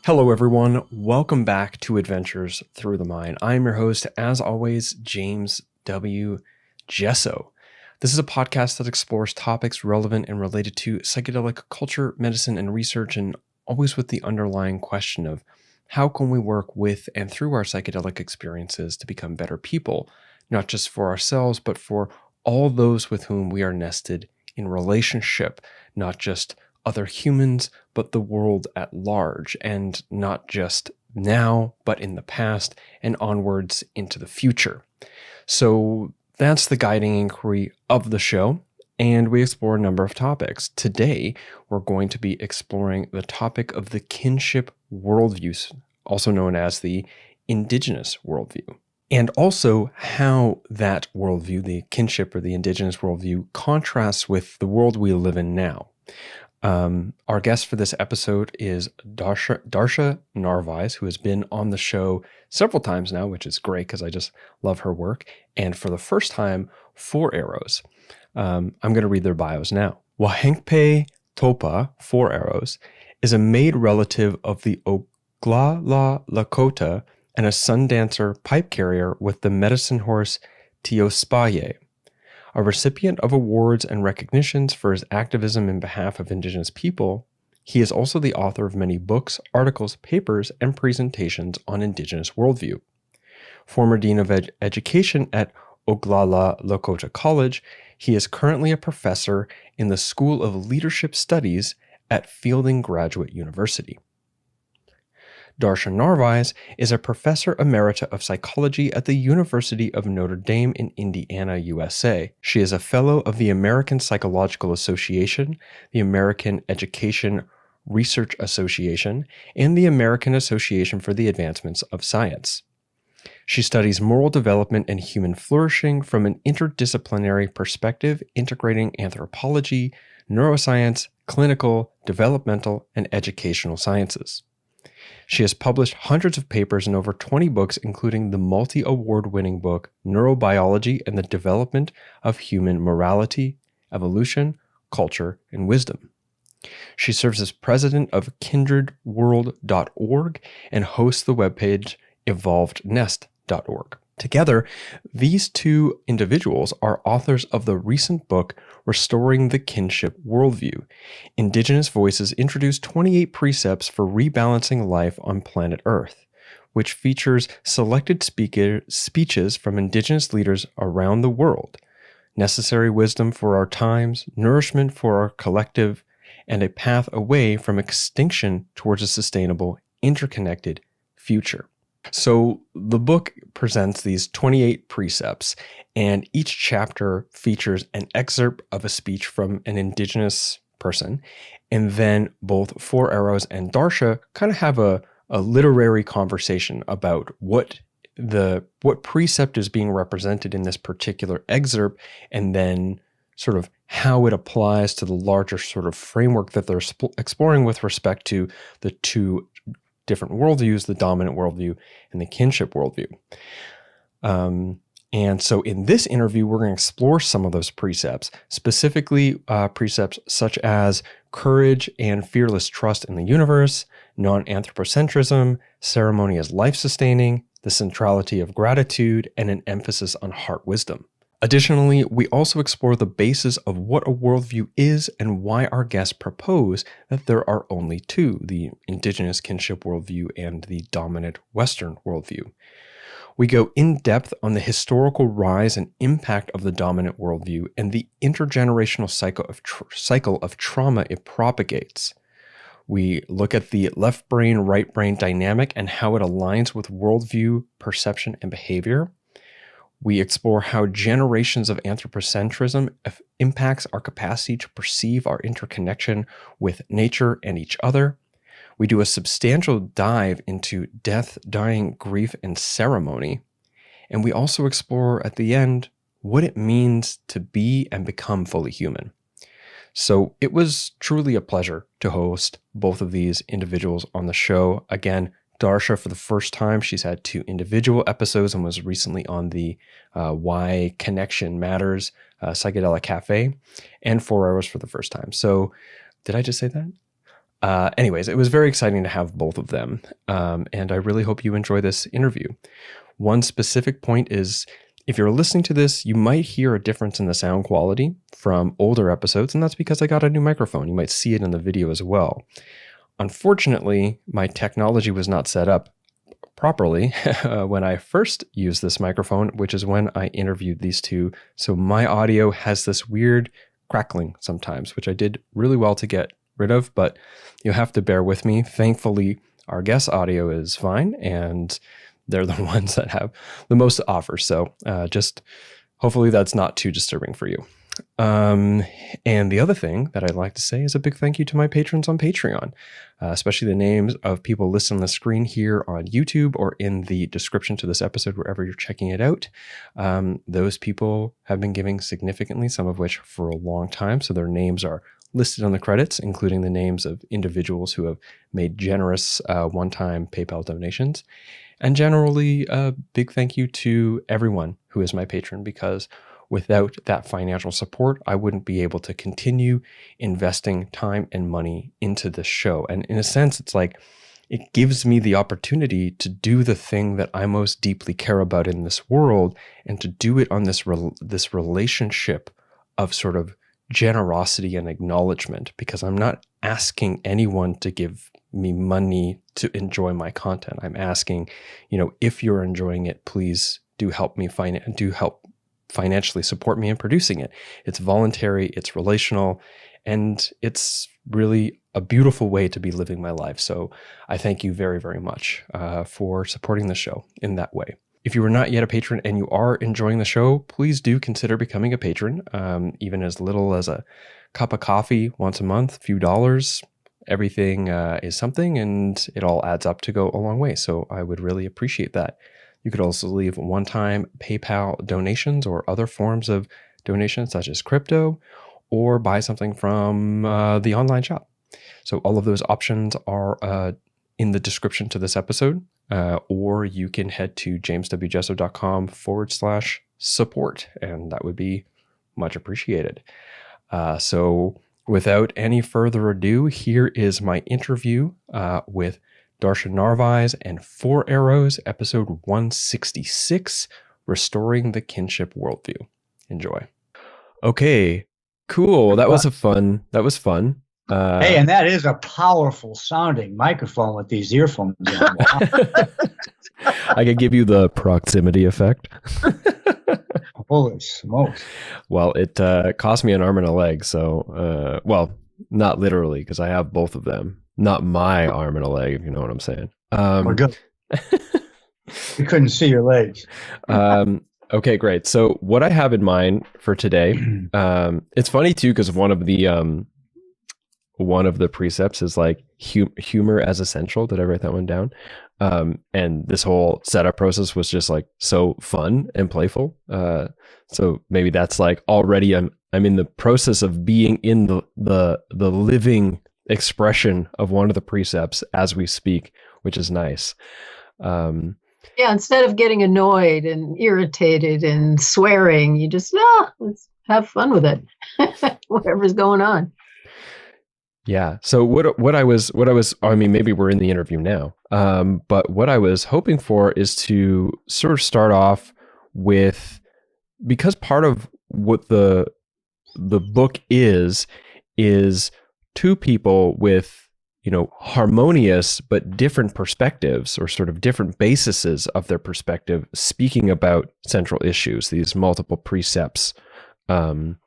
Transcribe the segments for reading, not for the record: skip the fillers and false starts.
Hello, everyone. Welcome back to Adventures Through the Mind. I'm your host, as always, James W. Jesso. This is a podcast that explores topics relevant and related to psychedelic culture, medicine, and research, and always with the underlying question of how can we work with and through our psychedelic experiences to become better people, not just for ourselves, but for all those with whom we are nested in relationship, not just other humans, but the world at large, and not just now, but in the past and onwards into the future. So that's the guiding inquiry of the show, and we explore a number of topics. Today, we're going to be exploring the topic of the Kinship Worldview, also known as the indigenous worldview, and also how that worldview, the kinship or the indigenous worldview, contrasts with the world we live in now. Our guest for this episode is Darcia Narvaez, who has been on the show several times now, which is great because I just love her work. And for the first time, 4 Arrows. I'm going to read their bios now. Wahenkpe Topa, 4 Arrows, is a maid relative of the Oglala Lakota and a sun dancer pipe carrier with the medicine horse Teospaye. A recipient of awards and recognitions for his activism in behalf of Indigenous people, he is also the author of many books, articles, papers, and presentations on Indigenous worldview. Former Dean of Education at Oglala Lakota College, he is currently a professor in the School of Leadership Studies at Fielding Graduate University. Darcia Narvaez is a professor emerita of psychology at the University of Notre Dame in Indiana, USA. She is a fellow of the American Psychological Association, the American Education Research Association, and the American Association for the Advancement of Science. She studies moral development and human flourishing from an interdisciplinary perspective, integrating anthropology, neuroscience, clinical, developmental, and educational sciences. She has published hundreds of papers and over 20 books, including the multi-award-winning book Neurobiology and the Development of Human Morality, Evolution, Culture, and Wisdom. She serves as president of kindredworld.org and hosts the webpage evolvednest.org. Together, these two individuals are authors of the recent book Restoring the Kinship Worldview. Indigenous Voices introduce 28 precepts for rebalancing life on planet Earth, which features selected speeches from Indigenous leaders around the world, necessary wisdom for our times, nourishment for our collective, and a path away from extinction towards a sustainable, interconnected future. So the book presents these 28 precepts, and each chapter features an excerpt of a speech from an Indigenous person. And then both 4 Arrows and Darcia kind of have a literary conversation about what precept is being represented in this particular excerpt, and then sort of how it applies to the larger sort of framework that they're exploring with respect to the two different worldviews, the dominant worldview and the kinship worldview. And so in this interview, we're going to explore some of those precepts, specifically precepts such as courage and fearless trust in the universe, nonanthropocentrism, ceremony as life-sustaining, the centrality of gratitude, and an emphasis on heart wisdom. Additionally, we also explore the basis of what a worldview is and why our guests propose that there are only 2, the indigenous kinship worldview and the dominant Western worldview. We go in depth on the historical rise and impact of the dominant worldview and the intergenerational cycle of trauma it propagates. We look at the left brain, right brain dynamic and how it aligns with worldview, perception, and behavior. We explore how generations of anthropocentrism impacts our capacity to perceive our interconnection with nature and each other. We do a substantial dive into death, dying, grief, and ceremony. And we also explore at the end what it means to be and become fully human. So it was truly a pleasure to host both of these individuals on the show. Again, Darcia for the first time. She's had 2 individual episodes and was recently on the Why Connection Matters Psychedelic Cafe, and 4 Hours for the first time. So did I just say that? Anyways, it was very exciting to have both of them. And I really hope you enjoy this interview. One specific point is, if you're listening to this, you might hear a difference in the sound quality from older episodes, and that's because I got a new microphone. You might see it in the video as well. Unfortunately, my technology was not set up properly when I first used this microphone, which is when I interviewed these two. So my audio has this weird crackling sometimes, which I did really well to get rid of, but you'll have to bear with me. Thankfully, our guest audio is fine, and they're the ones that have the most to offer. So just hopefully that's not too disturbing for you. And the other thing that I'd like to say is a big thank you to my patrons on Patreon, especially the names of people listed on the screen here on YouTube or in the description to this episode, wherever you're checking it out. Those people have been giving significantly, some of which for a long time. So their names are listed on the credits, including the names of individuals who have made generous one-time PayPal donations. And generally, a big thank you to everyone who is my patron, because without that financial support, I wouldn't be able to continue investing time and money into this show. And in a sense, it's like it gives me the opportunity to do the thing that I most deeply care about in this world, and to do it on this relationship of sort of generosity and acknowledgement, because I'm not asking anyone to give me money to enjoy my content. I'm asking, if you're enjoying it, please do help me financially support me in producing it. It's voluntary, it's relational, and it's really a beautiful way to be living my life. So I thank you very, very much for supporting the show in that way. If you are not yet a patron and you are enjoying the show, please do consider becoming a patron, even as little as a cup of coffee once a month, a few dollars. Everything is something, and it all adds up to go a long way. So I would really appreciate that. You could also leave one-time PayPal donations or other forms of donations, such as crypto, or buy something from the online shop. So all of those options are in the description to this episode, or you can head to jameswjesso.com/support, and that would be much appreciated. So without any further ado, here is my interview with Darcia Narvaez and Four Arrows, episode 166, Restoring the Kinship Worldview. Enjoy. Okay, cool. That was fun. Hey, and that is a powerful sounding microphone with these earphones on. I could give you the proximity effect. Holy smokes. Well, it cost me an arm and a leg. So, well, not literally, because I have both of them. Not my arm and a leg, if you know what I'm saying. We're good. We couldn't see your legs. Okay, great. So what I have in mind for today, it's funny too, because one of the precepts is like humor as essential. Did I write that one down? And this whole setup process was just like so fun and playful. So maybe that's like already I'm in the process of being in the living expression of one of the precepts as we speak, which is nice. Yeah, instead of getting annoyed and irritated and swearing, you just let's have fun with it. Whatever's going on. Yeah. So what I was, I mean, maybe we're in the interview now. But what I was hoping for is to sort of start off with, because part of what the book is two people with, harmonious but different perspectives, or sort of different bases of their perspective, speaking about central issues, these multiple precepts of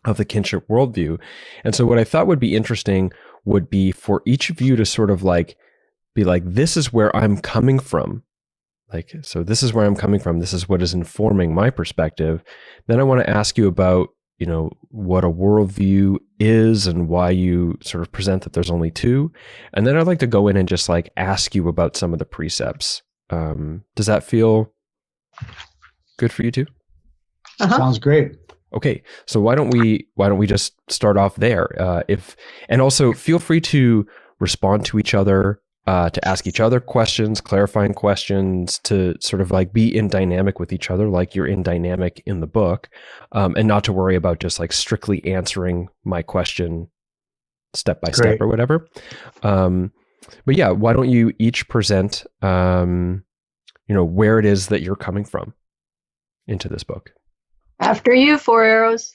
the Kinship Worldview. And so what I thought would be interesting would be for each of you to sort of be like, this is where I'm coming from. So this is where I'm coming from. This is what is informing my perspective. Then I want to ask you about, what a worldview is and why you sort of present that there's only two. And then I'd like to go in and just ask you about some of the precepts. Does that feel good for you too? Uh-huh. Sounds great. Okay, so why don't we just start off there? And also feel free to respond to each other, to ask each other questions, clarifying questions, to sort of be in dynamic with each other, like you're in dynamic in the book, and not to worry about just strictly answering my question step by step or whatever. But yeah, why don't you each present, where it is that you're coming from into this book? After you, Four Arrows.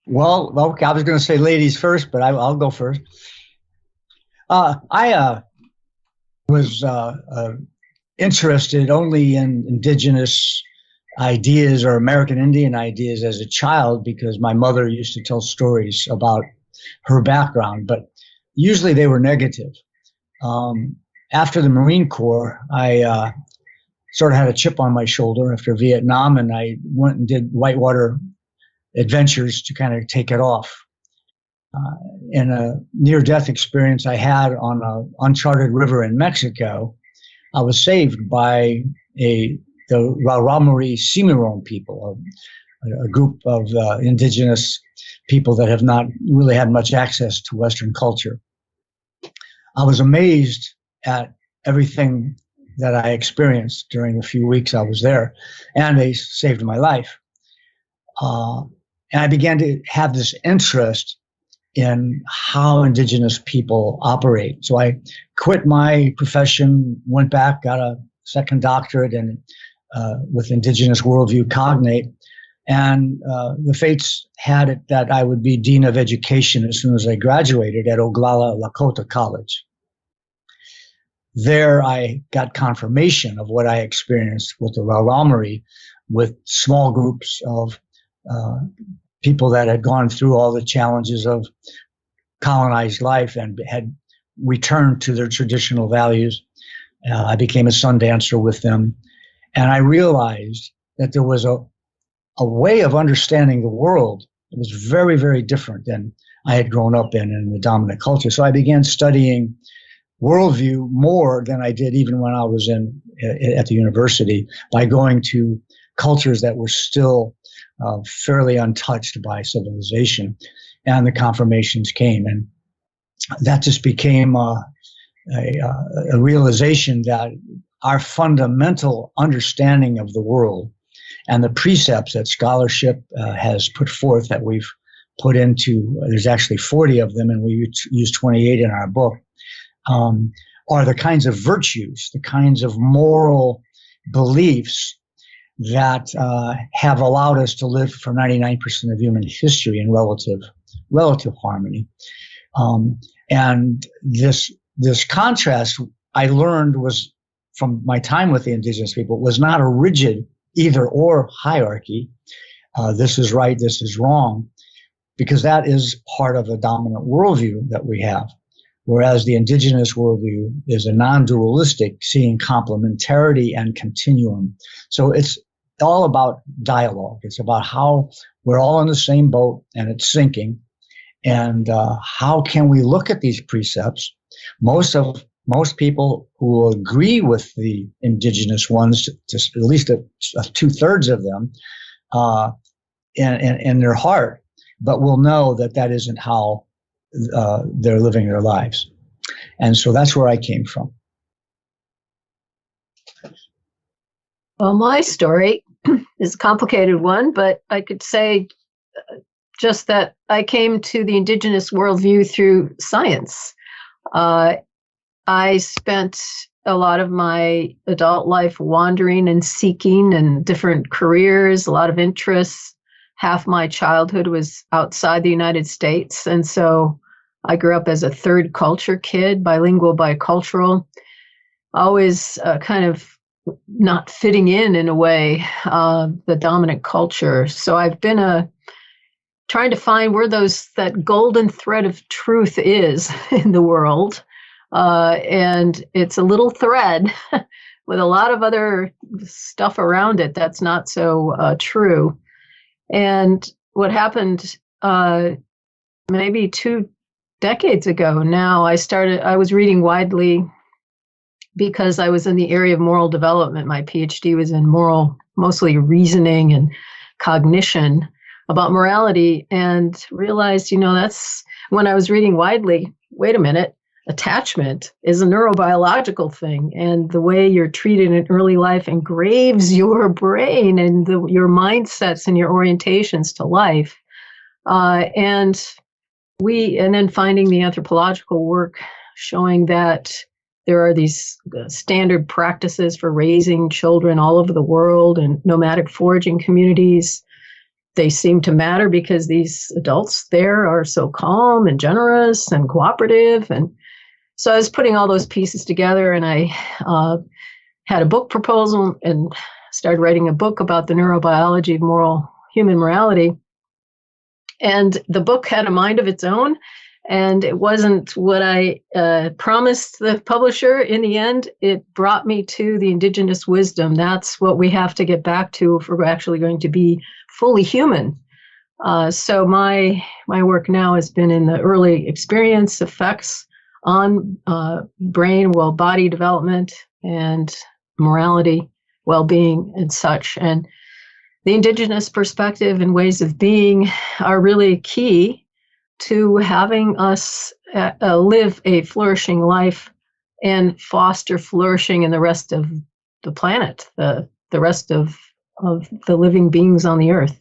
Well, okay, I was going to say ladies first, but I'll go first. I was interested only in indigenous ideas or American Indian ideas as a child because my mother used to tell stories about her background, but usually they were negative. After the Marine Corps, I sort of had a chip on my shoulder after Vietnam, and I went and did whitewater adventures to kind of take it off. In a near-death experience I had on an uncharted river in Mexico, I was saved by the Raramuri Cimarron people, a group of indigenous people that have not really had much access to Western culture. I was amazed at everything that I experienced during the few weeks I was there, and they saved my life. And I began to have this interest in how indigenous people operate. So I quit my profession, went back, got a second doctorate with indigenous worldview cognate, and the fates had it that I would be dean of education as soon as I graduated at Oglala Lakota College. There I got confirmation of what I experienced with the Raramuri, with small groups of people that had gone through all the challenges of colonized life and had returned to their traditional values. I became a sun dancer with them. And I realized that there was a way of understanding the world that was very, very different than I had grown up in the dominant culture. So I began studying worldview more than I did even when I was at the university, by going to cultures that were still fairly untouched by civilization, and the confirmations came, and that just became a realization that our fundamental understanding of the world and the precepts that scholarship has put forth, that we've put into, there's actually 40 of them, and we use 28 in our book, are the kinds of virtues, the kinds of moral beliefs that have allowed us to live for 99% of human history in relative harmony. And this contrast I learned was from my time with the indigenous people, was not a rigid either or hierarchy. This is right, this is wrong, because that is part of the dominant worldview that we have. Whereas the indigenous worldview is a non-dualistic, seeing complementarity and continuum. So it's all about dialogue. It's about how we're all in the same boat and it's sinking. And how can we look at these precepts? Most people who will agree with the indigenous ones, at least 2/3 of them, in their heart, but will know that that isn't how they're living their lives. And so that's where I came from. Well, my story is a complicated one, but I could say just that I came to the indigenous worldview through science. I spent a lot of my adult life wandering and seeking and different careers, a lot of interests. Half my childhood was outside the United States. And so I grew up as a third culture kid, bilingual, bicultural, always kind of not fitting in a way, the dominant culture. So I've been trying to find where that golden thread of truth is in the world. And it's a little thread with a lot of other stuff around it that's not so true. And what happened maybe 2 decades ago now, I was reading widely because I was in the area of moral development. My PhD was in mostly reasoning and cognition about morality, and realized, that's when I was reading widely, wait a minute, attachment is a neurobiological thing, and the way you're treated in early life engraves your brain and your mindsets and your orientations to life. And And then finding the anthropological work showing that there are these standard practices for raising children all over the world and nomadic foraging communities. They seem to matter because these adults there are so calm and generous and cooperative. And so I was putting all those pieces together, and I had a book proposal and started writing a book about the neurobiology of human morality. And the book had a mind of its own, and it wasn't what I promised the publisher. In the end, it brought me to the indigenous wisdom. That's what we have to get back to if we're actually going to be fully human. So my work now has been in the early experience effects on brain, body development, and morality, well-being, and such. And the indigenous perspective and ways of being are really key to having us live a flourishing life and foster flourishing in the rest of the planet, the rest of the living beings on the earth.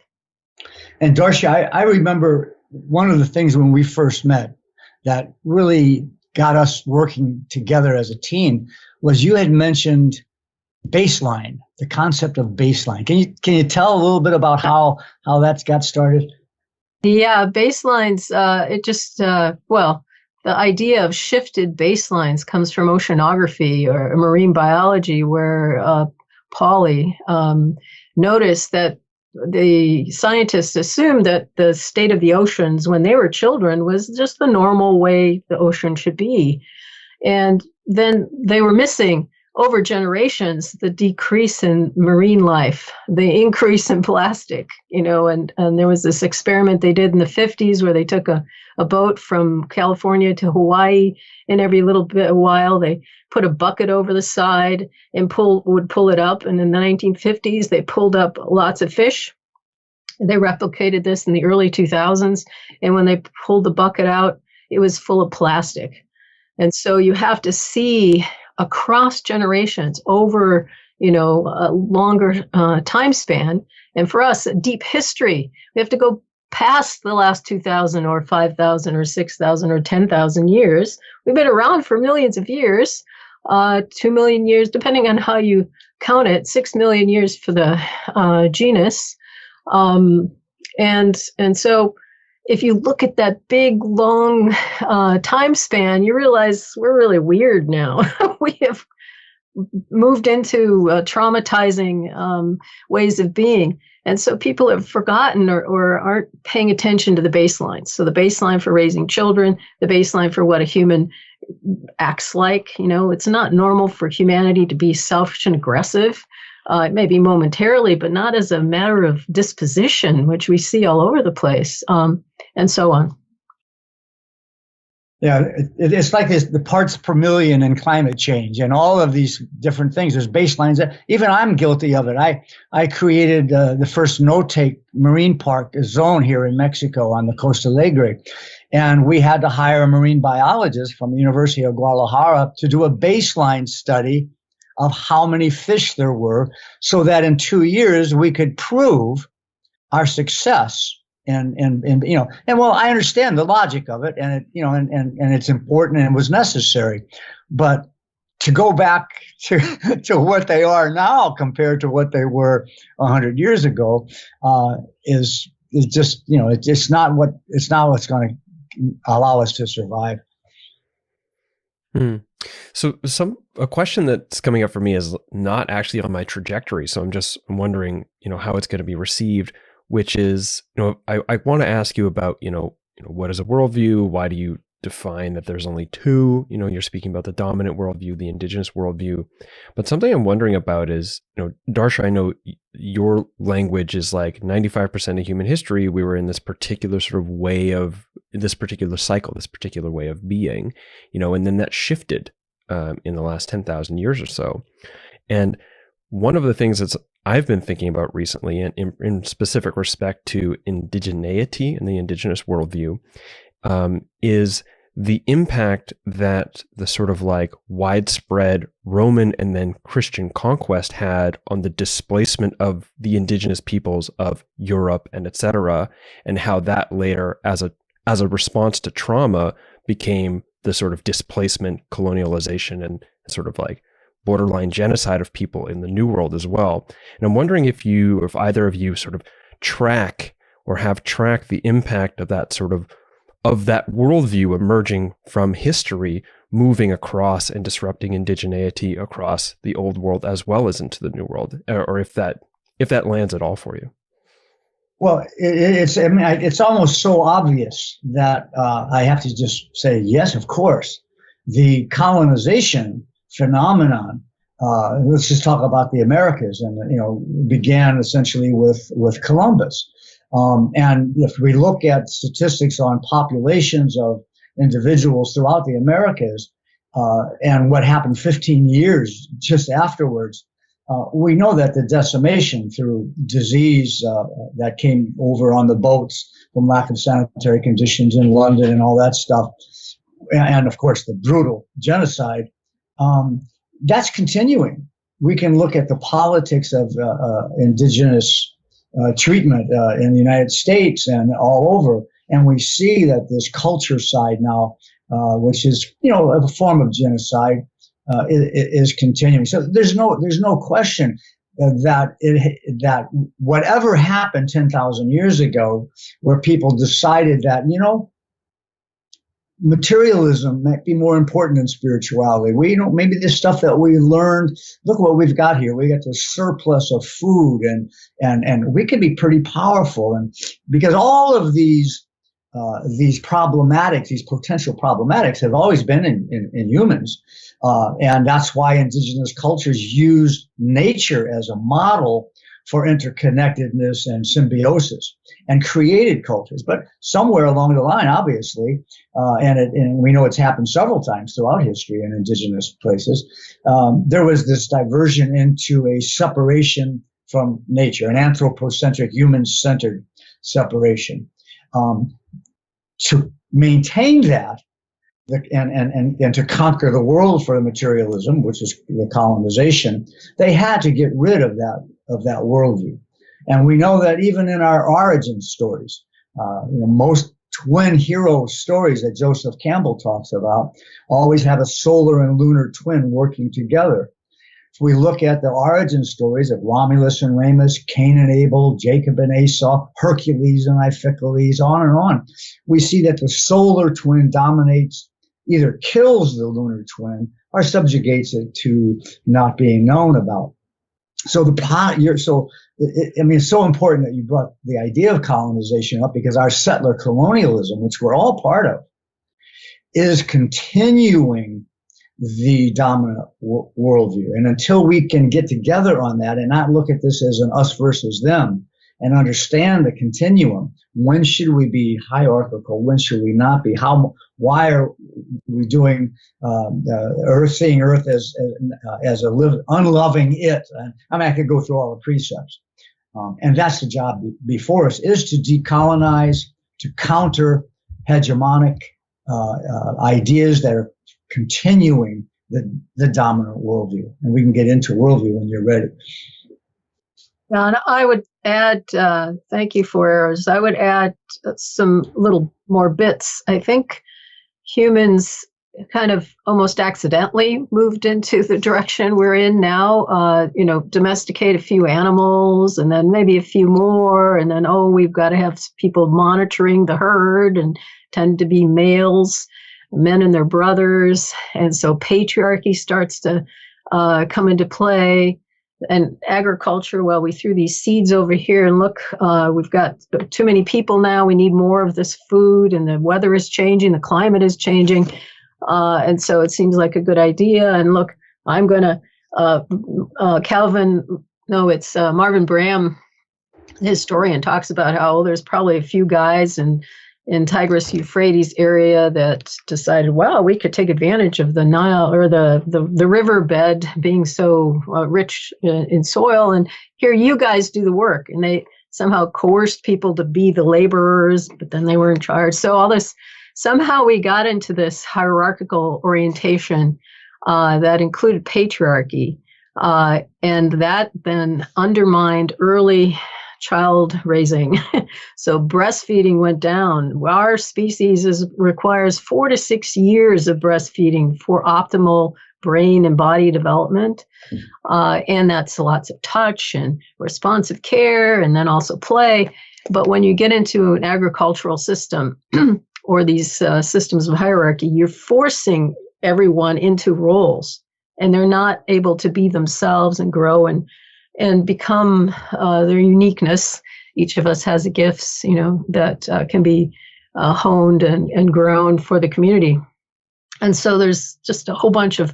And Darcia, I remember one of the things when we first met that really got us working together as a team was you had mentioned baseline, the concept of baseline. Can you tell a little bit about how that's got started? Yeah, baselines, the idea of shifted baselines comes from oceanography or marine biology, where Pauly noticed that the scientists assumed that the state of the oceans when they were children was just the normal way the ocean should be. And then they were missing over generations the decrease in marine life, the increase in plastic, and there was this experiment they did in the 50s where they took a boat from California to Hawaii, and every little bit a while they put a bucket over the side and would pull it up. And in the 1950s, they pulled up lots of fish. They replicated this in the early 2000s. And when they pulled the bucket out, it was full of plastic. And so you have to see across generations over, a longer time span. And for us, a deep history. We have to go past the last 2,000 or 5,000 or 6,000 or 10,000 years. We've been around for millions of years, 2 million years, depending on how you count it, 6 million years for the genus. And so if you look at that big, long time span, you realize we're really weird now. We have moved into traumatizing ways of being. And so people have forgotten or aren't paying attention to the baselines. So the baseline for raising children, the baseline for what a human acts like. It's not normal for humanity to be selfish and aggressive. It may be momentarily, but not as a matter of disposition, which we see all over the place, and so on. Yeah, it's like the parts per million in climate change and all of these different things. There's baselines. Even I'm guilty of it. I created the first no-take marine park zone here in Mexico on the Costa Alegre. And we had to hire a marine biologist from the University of Guadalajara to do a baseline study of how many fish there were so that in 2 years we could prove our success. And well, I understand the logic of it, and and it's important and it was necessary, but to go back to what they are now compared to what they were 100 years ago is just it's not what's going to allow us to survive. So a question that's coming up for me is not actually on my trajectory. So I'm wondering, how it's going to be received, which is, I want to ask you about, what is a worldview? Why do you define that there's only two? You're speaking about the dominant worldview, the indigenous worldview. But something I'm wondering about is, Darcia, I know your language is like 95% of human history. We were in this particular sort of way of this particular cycle, this particular way of being, and then that shifted in the last 10,000 years or so. And one of the things I've been thinking about recently, and in specific respect to indigeneity and the indigenous worldview, is the impact that the sort of like widespread Roman and then Christian conquest had on the displacement of the indigenous peoples of Europe and et cetera, and how that later, as a as a response to trauma, became the sort of displacement, colonialization, and sort of like borderline genocide of people in the New World as well. And I'm wondering if either of you sort of track or have tracked the impact of that that worldview emerging from history, moving across and disrupting indigeneity across the old world as well as into the New World, or if that lands at all for you. Well, it's almost so obvious that I have to just say, yes, of course. The colonization phenomenon, let's just talk about the Americas, and began essentially with Columbus. And if we look at statistics on populations of individuals throughout the Americas, and what happened 15 years just afterwards, we know that the decimation through disease that came over on the boats from lack of sanitary conditions in London and all that stuff, and of course the brutal genocide, that's continuing. We can look at the politics of indigenous treatment in the United States and all over, and we see that this culture side now, which is a form of genocide, is continuing. So there's no question that whatever happened 10,000 years ago, where people decided that materialism might be more important than spirituality. Maybe the stuff that we learned. Look what we've got here. We got the surplus of food, and we can be pretty powerful. And because all of these problematics, these potential problematics, have always been in humans. And that's why indigenous cultures used nature as a model for interconnectedness and symbiosis, and created cultures. But somewhere along the line, obviously, and we know it's happened several times throughout history in indigenous places, there was this diversion into a separation from nature, an anthropocentric, human-centered separation. To maintain that, and to conquer the world for the materialism, which is the colonization, they had to get rid of that worldview. And we know that even in our origin stories, most twin hero stories that Joseph Campbell talks about always have a solar and lunar twin working together. If we look at the origin stories of Romulus and Remus, Cain and Abel, Jacob and Esau, Hercules and Iphicles, on, we see that the solar twin dominates, either kills the lunar twin or subjugates it to not being known about. So it's so important that you brought the idea of colonization up, because our settler colonialism, which we're all part of, is continuing the dominant worldview. And until we can get together on that and not look at this as an us versus them, and understand the continuum, when should we be hierarchical? When should we not be? Why are we doing seeing Earth as a unloving it? I could go through all the precepts, and that's the job before us: is to decolonize, to counter hegemonic ideas that are continuing the dominant worldview. And we can get into worldview when you're ready. And I would add, thank you for errors. I would add some little more bits. I think humans kind of almost accidentally moved into the direction we're in now, domesticate a few animals and then maybe a few more. And then, we've got to have people monitoring the herd, and tend to be males, men and their brothers. And so patriarchy starts to come into play. And agriculture, well, we threw these seeds over here, and look, we've got too many people now. We need more of this food, and the weather is changing, the climate is changing. And so it seems like a good idea. And look, I'm going to, Marvin Bram, the historian, talks about how there's probably a few guys in Tigris-Euphrates area that decided, well, we could take advantage of the Nile, or the riverbed being so rich in soil, and here you guys do the work. And they somehow coerced people to be the laborers, but then they were in charge. So all this, somehow we got into this hierarchical orientation that included patriarchy, and that then undermined early child raising. So breastfeeding went down. Our species requires 4 to 6 years of breastfeeding for optimal brain and body development. And that's lots of touch and responsive care, and then also play. But when you get into an agricultural system or these systems of hierarchy, you're forcing everyone into roles, and they're not able to be themselves and grow and become their uniqueness. Each of us has gifts, that can be honed and grown for the community. And so there's just a whole bunch of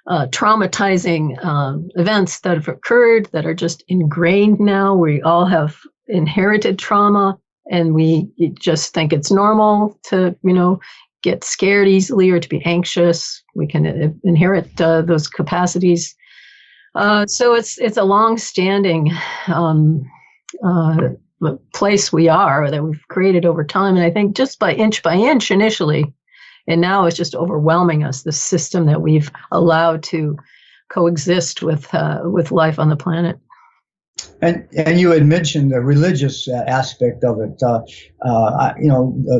traumatizing events that have occurred that are just ingrained now. We all have inherited trauma, and we just think it's normal to, get scared easily or to be anxious. We can inherit those capacities. So it's a long-standing place we are that we've created over time. And I think just by inch initially, and now it's just overwhelming us, the system that we've allowed to coexist with life on the planet. And you had mentioned the religious aspect of it.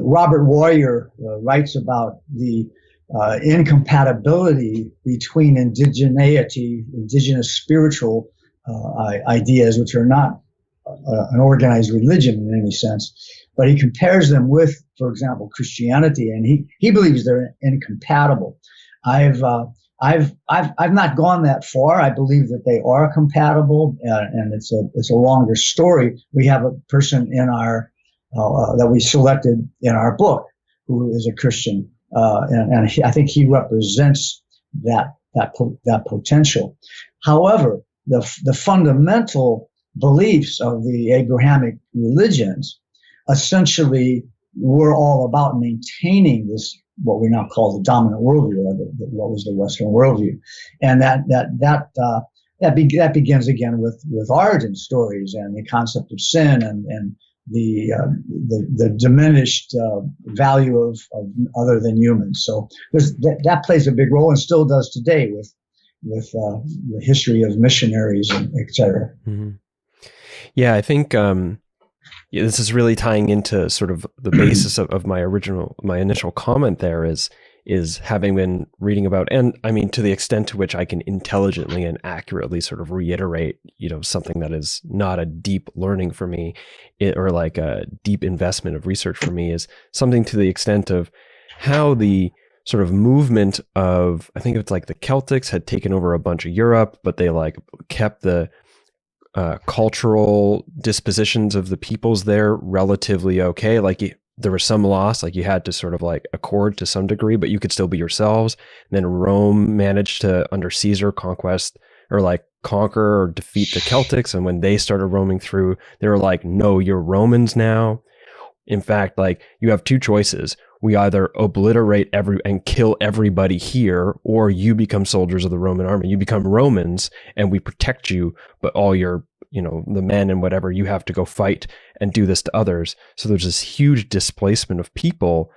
Robert Warrior writes about the incompatibility between indigenous spiritual ideas, which are not an organized religion in any sense, but he compares them with, for example, Christianity, and he believes they're incompatible. I've not gone that far. I believe that they are compatible, and it's a longer story. We have a person in our that we selected in our book who is a Christian, and I think he represents that potential. However, the fundamental beliefs of the Abrahamic religions essentially were all about maintaining this, what we now call the dominant worldview, or what was the Western worldview, and that begins again with origin stories and the concept of sin and the diminished value of other than humans. So that plays a big role and still does today with the history of missionaries and et cetera. Mm-hmm. Yeah, I think this is really tying into sort of the basis of my initial comment there is having been reading about, and I mean, to the extent to which I can intelligently and accurately sort of reiterate, something that is not a deep learning for me, or like a deep investment of research for me, is something to the extent of how the sort of movement of, I think it's like the Celtics had taken over a bunch of Europe, but they like kept the cultural dispositions of the peoples there relatively okay. Like there was some loss, like you had to sort of like accord to some degree, but you could still be yourselves. And then Rome managed to, under Caesar, conquer or defeat the Celtics. And when they started roaming through, they were like, no, you're Romans now. In fact, like you have two choices. We either obliterate and kill everybody here, or you become soldiers of the Roman army. You become Romans and we protect you, but all your, the men and whatever, you have to go fight and do this to others. So there's this huge displacement of people,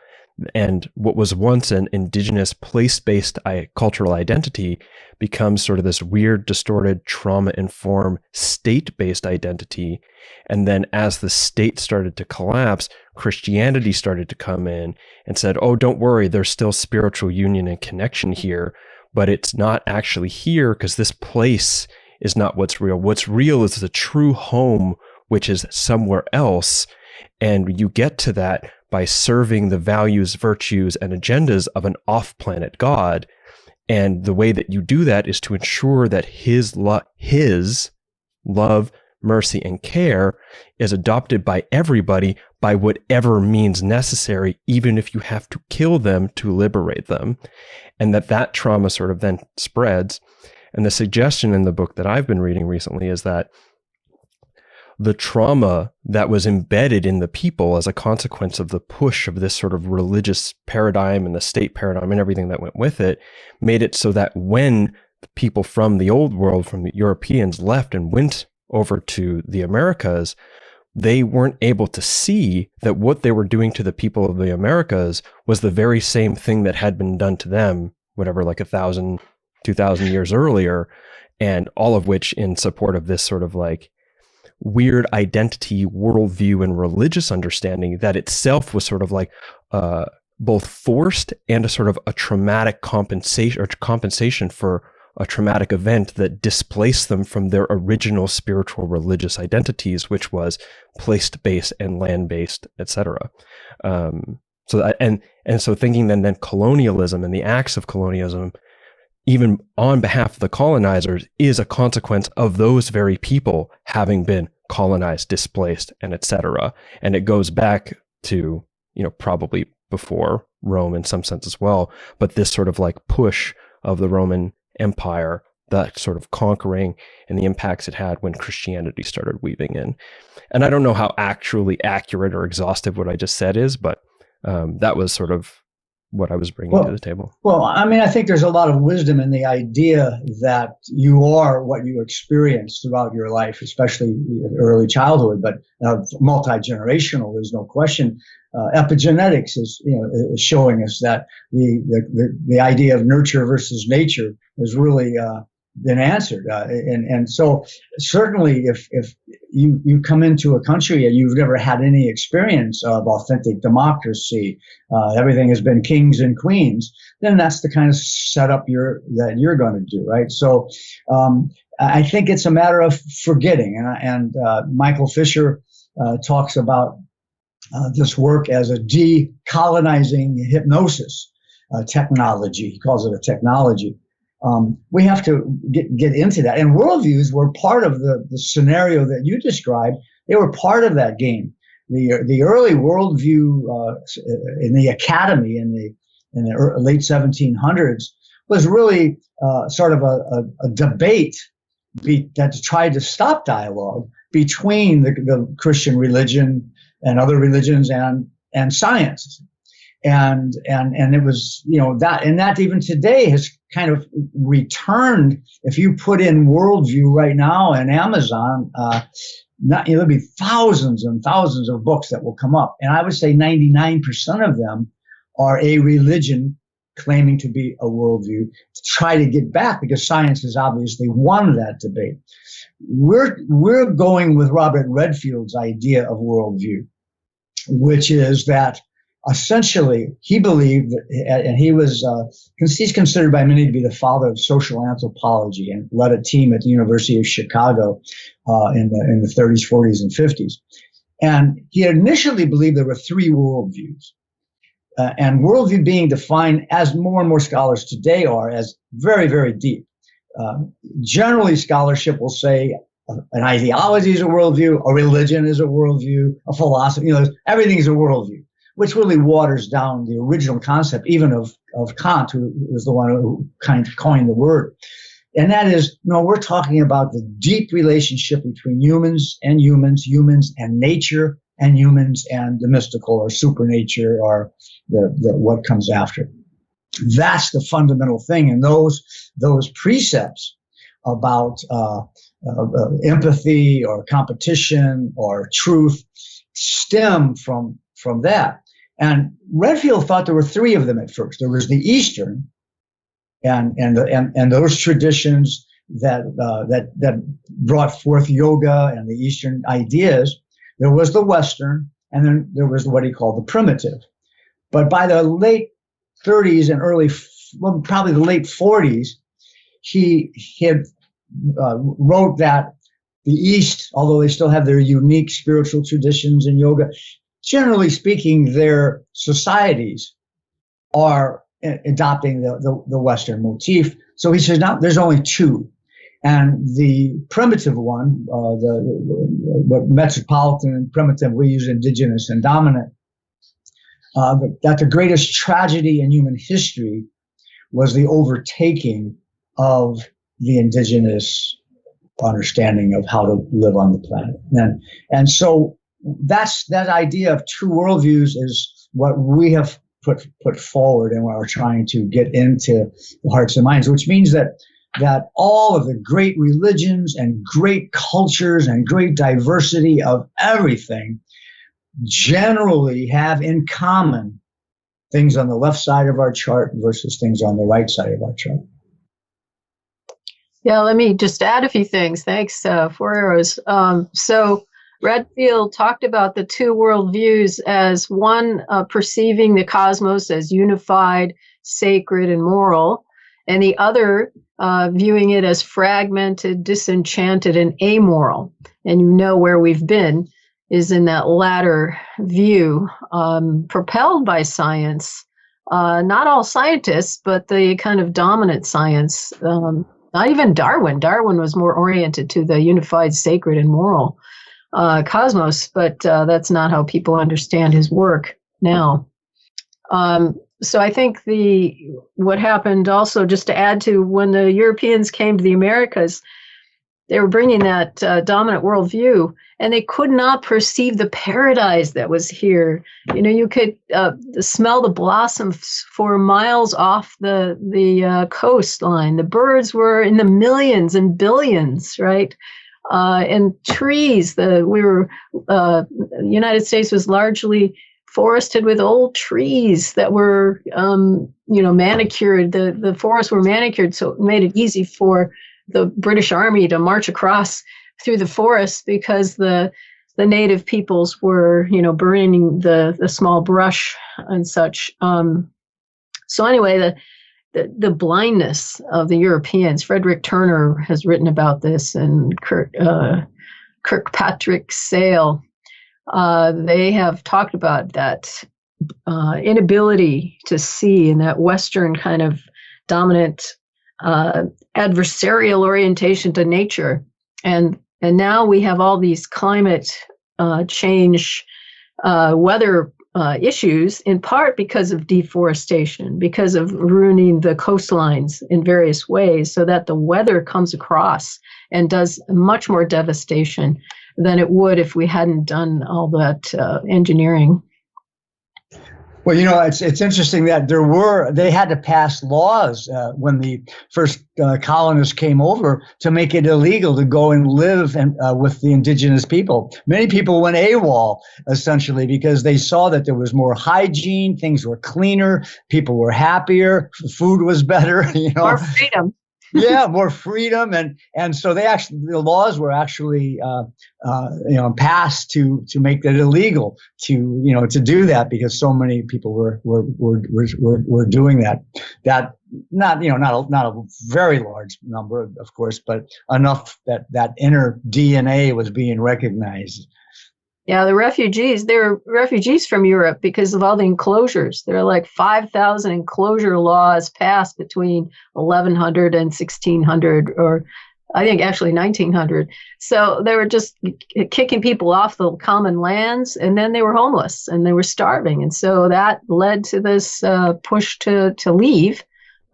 and what was once an indigenous place-based cultural identity becomes sort of this weird, distorted, trauma-informed state-based identity. And then as the state started to collapse, Christianity started to come in and said, oh, don't worry, there's still spiritual union and connection here, but it's not actually here because this place is not what's real. What's real is the true home, which is somewhere else. And you get to that by serving the values, virtues, and agendas of an off-planet God. And the way that you do that is to ensure that his love, mercy, and care is adopted by everybody by whatever means necessary, even if you have to kill them to liberate them. And that trauma sort of then spreads. And the suggestion in the book that I've been reading recently is that the trauma that was embedded in the people as a consequence of the push of this sort of religious paradigm and the state paradigm and everything that went with it made it so that when people from the old world, from the Europeans, left and went over to the Americas, they weren't able to see that what they were doing to the people of the Americas was the very same thing that had been done to them, whatever, like 1,000, 2,000 years earlier, and all of which in support of this sort of like weird identity, worldview, and religious understanding that itself was sort of like both forced and a sort of a traumatic compensation for a traumatic event that displaced them from their original spiritual religious identities, which was place-based and land-based, etc. So thinking then colonialism and the acts of colonialism, even on behalf of the colonizers, is a consequence of those very people having been colonized, displaced, and etc. And it goes back to, probably before Rome in some sense as well, but this sort of like push of the Roman Empire, that sort of conquering and the impacts it had when Christianity started weaving in. And I don't know how actually accurate or exhaustive what I just said is, but that was sort of what I was bringing to the table. Well, I mean, I think there's a lot of wisdom in the idea that you are what you experience throughout your life, especially early childhood, but multi-generational, there's no question. Epigenetics is showing us that the idea of nurture versus nature has really been answered. And so certainly if you come into a country and you've never had any experience of authentic democracy, everything has been kings and queens, then that's the kind of setup that you're going to do, right? So I think it's a matter of forgetting. And Michael Fisher talks about this work as a decolonizing hypnosis technology. He calls it a technology. We have to get into that. And worldviews were part of the scenario that you described. They were part of that game. The early worldview in the academy in the late 1700s was really sort of a debate that tried to stop dialogue between the Christian religion and other religions and science. And it was, that even today has kind of returned. If you put in worldview right now in Amazon, there'll be thousands and thousands of books that will come up. And I would say 99% of them are a religion claiming to be a worldview to try to get back, because science has obviously won that debate. We're going with Robert Redfield's idea of worldview, which is that essentially he believed that, and he's considered by many to be the father of social anthropology, and led a team at the University of Chicago in the 30s, 40s, and 50s. And he initially believed there were three worldviews. And worldview being defined, as more and more scholars today are, as very, very deep. Generally, scholarship will say an ideology is a worldview, a religion is a worldview, a philosophy, everything is a worldview, which really waters down the original concept, even of Kant, who was the one who kind of coined the word. And that is, we're talking about the deep relationship between humans and nature, and humans and the mystical or supernature or the what comes after. That's the fundamental thing. And those precepts about empathy or competition or truth stem from that. And Redfield thought there were three of them at first. There was the Eastern, and those traditions that brought forth yoga and the Eastern ideas. There was the Western, and then there was what he called the primitive. But by the late 30s and probably the late 40s, he had wrote that the East, although they still have their unique spiritual traditions in yoga, generally speaking, their societies are adopting the Western motif. So he says, now there's only two. And the primitive one, what metropolitan and primitive, we use indigenous and dominant, that the greatest tragedy in human history was the overtaking of the indigenous understanding of how to live on the planet. And so that idea of two worldviews is what we have put forward and what we're trying to get into the hearts and minds, which means that all of the great religions and great cultures and great diversity of everything generally have in common things on the left side of our chart versus things on the right side of our chart. Yeah, let me just add a few things. Thanks, Four Arrows. So Redfield talked about the two worldviews as one perceiving the cosmos as unified, sacred, and moral, and the other viewing it as fragmented, disenchanted, and amoral. And you know where we've been is in that latter view, propelled by science. Not all scientists, but the kind of dominant science. Not even Darwin. Darwin was more oriented to the unified, sacred, and moral cosmos, but that's not how people understand his work now. So I think what happened also, just to add to, when the Europeans came to the Americas, they were bringing that dominant worldview, and they could not perceive the paradise that was here. You know, you could smell the blossoms for miles off the coastline. The birds were in the millions and billions, right? And trees. The United States was largely forested with old trees that were, manicured. The forests were manicured, so it made it easy for the British Army to march across through the forest, because the native peoples were, burning the small brush and such. So anyway, the blindness of the Europeans. Frederick Turner has written about this, and Kirkpatrick Sale. They have talked about that inability to see in that Western kind of dominant adversarial orientation to nature. And now we have all these climate change weather issues, in part because of deforestation, because of ruining the coastlines in various ways, so that the weather comes across and does much more devastation than it would if we hadn't done all that engineering. Well, it's interesting that they had to pass laws when the first colonists came over to make it illegal to go and live with the indigenous people. Many people went AWOL, essentially, because they saw that there was more hygiene, things were cleaner, people were happier, food was better, More freedom. Yeah, more freedom, and so the laws were actually passed to make it illegal to do that, because so many people were doing that. That not a very large number, of course, but enough that inner DNA was being recognized. Yeah, the refugees, they were refugees from Europe because of all the enclosures. There are like 5,000 enclosure laws passed between 1100 and 1600, or I think actually 1900. So they were just kicking people off the common lands, and then they were homeless and they were starving. And so that led to this push to leave.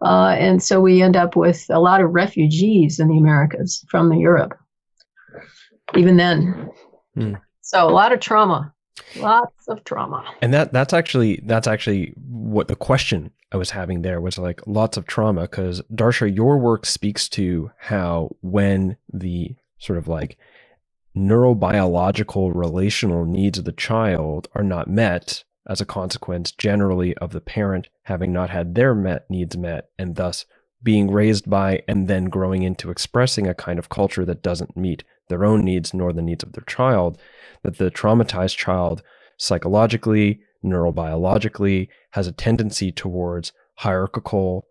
And so we end up with a lot of refugees in the Americas from Europe, even then. So a lot of trauma, lots of trauma. And that's actually what the question I was having there was, like, lots of trauma, because Darcia, your work speaks to how when the sort of like neurobiological relational needs of the child are not met as a consequence generally of the parent having not had their needs met, and thus being raised by and then growing into expressing a kind of culture that doesn't meet their own needs nor the needs of their child, that the traumatized child psychologically, neurobiologically has a tendency towards hierarchical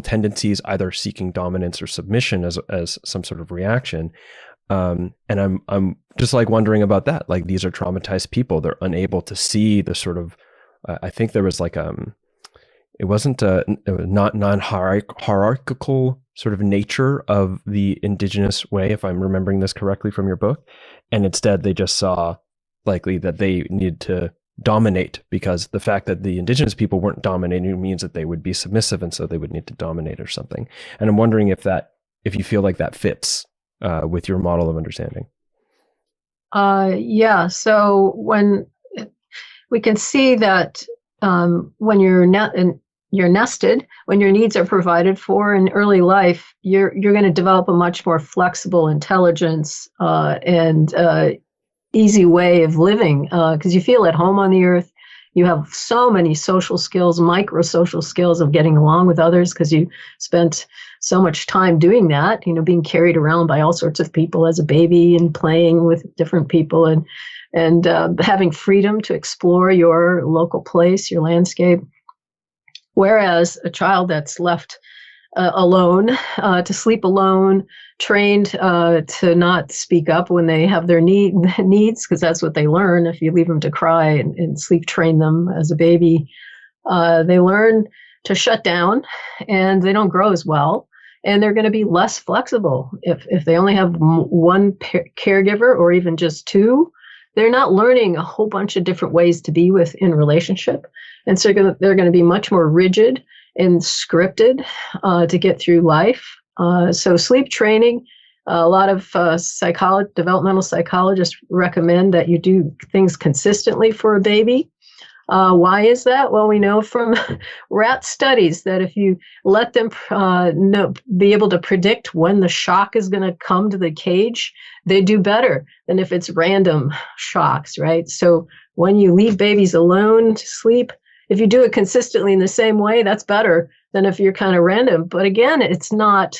tendencies, either seeking dominance or submission as some sort of reaction. And I'm just like wondering about that. Like, these are traumatized people. They're unable to see the sort of, I think there was like, it wasn't not non-hierarchical sort of nature of the indigenous way, if I'm remembering this correctly from your book. And instead they just saw likely that they needed to dominate, because the fact that the indigenous people weren't dominating means that they would be submissive, and so they would need to dominate or something. And I'm wondering if you feel like that fits with your model of understanding. Yeah. So when we can see that when you're nested, when your needs are provided for in early life, you're going to develop a much more flexible intelligence and easy way of living, because you feel at home on the earth. You have so many social skills, micro social skills of getting along with others because you spent so much time doing that, being carried around by all sorts of people as a baby and playing with different people and having freedom to explore your local place, your landscape. Whereas a child that's left alone, to sleep alone, trained to not speak up when they have their needs, because that's what they learn. If you leave them to cry and sleep train them as a baby, they learn to shut down and they don't grow as well. And they're going to be less flexible. If they only have one caregiver or even just two, they're not learning a whole bunch of different ways to be in relationship. And so they're going to be much more rigid and scripted to get through life. So sleep training, a lot of developmental psychologists recommend that you do things consistently for a baby. Why is that? Well, we know from rat studies that if you let them be able to predict when the shock is going to come to the cage, they do better than if it's random shocks, right? So when you leave babies alone to sleep, if you do it consistently in the same way, that's better than if you're kind of random. But again, it's not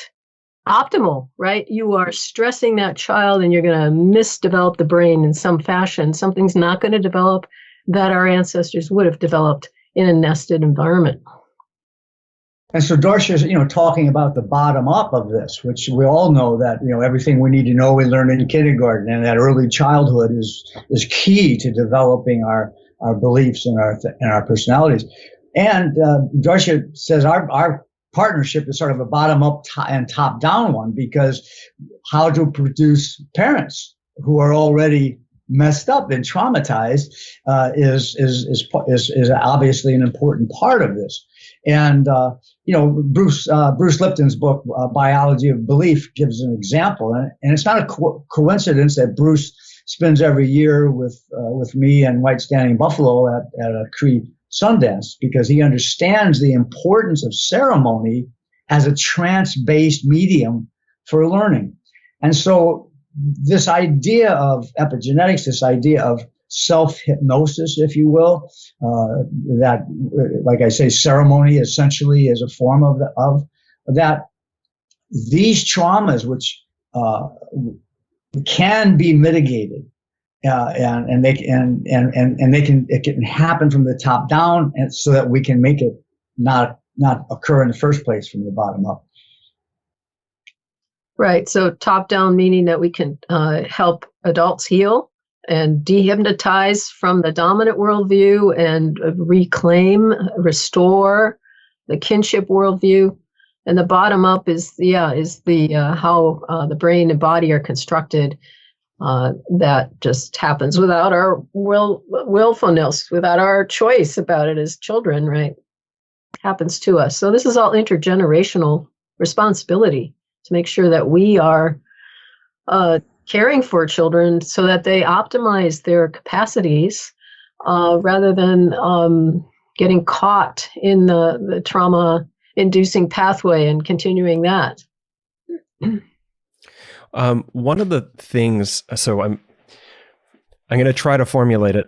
optimal, right? You are stressing that child and you're going to misdevelop the brain in some fashion. Something's not going to develop that our ancestors would have developed in a nested environment. And so Darcia's, talking about the bottom up of this, which we all know that, everything we need to know we learn in kindergarten, and that early childhood is key to developing our beliefs and our personalities. And Darcia says our partnership is sort of a bottom up and top down one, because how to produce parents who are already messed up and traumatized is obviously an important part of this. And Bruce Lipton's book Biology of Belief gives an example, and it's not a coincidence that Bruce spends every year with me and White Standing Buffalo at a Cree Sundance, because he understands the importance of ceremony as a trance-based medium for learning. And so this idea of epigenetics, this idea of self-hypnosis, if you will, that, like I say, ceremony essentially is a form of that. These traumas, which can be mitigated, and it can happen from the top down, and so that we can make it not occur in the first place from the bottom up. Right. So top down meaning that we can help adults heal and dehypnotize from the dominant worldview and reclaim, restore the kinship worldview. And the bottom up is the how the brain and body are constructed. That just happens without our willfulness, without our choice about it as children, right? Happens to us. So this is all intergenerational responsibility to make sure that we are caring for children so that they optimize their capacities rather than getting caught in the trauma-inducing pathway and continuing that. One of the things, so I'm going to try to formulate it.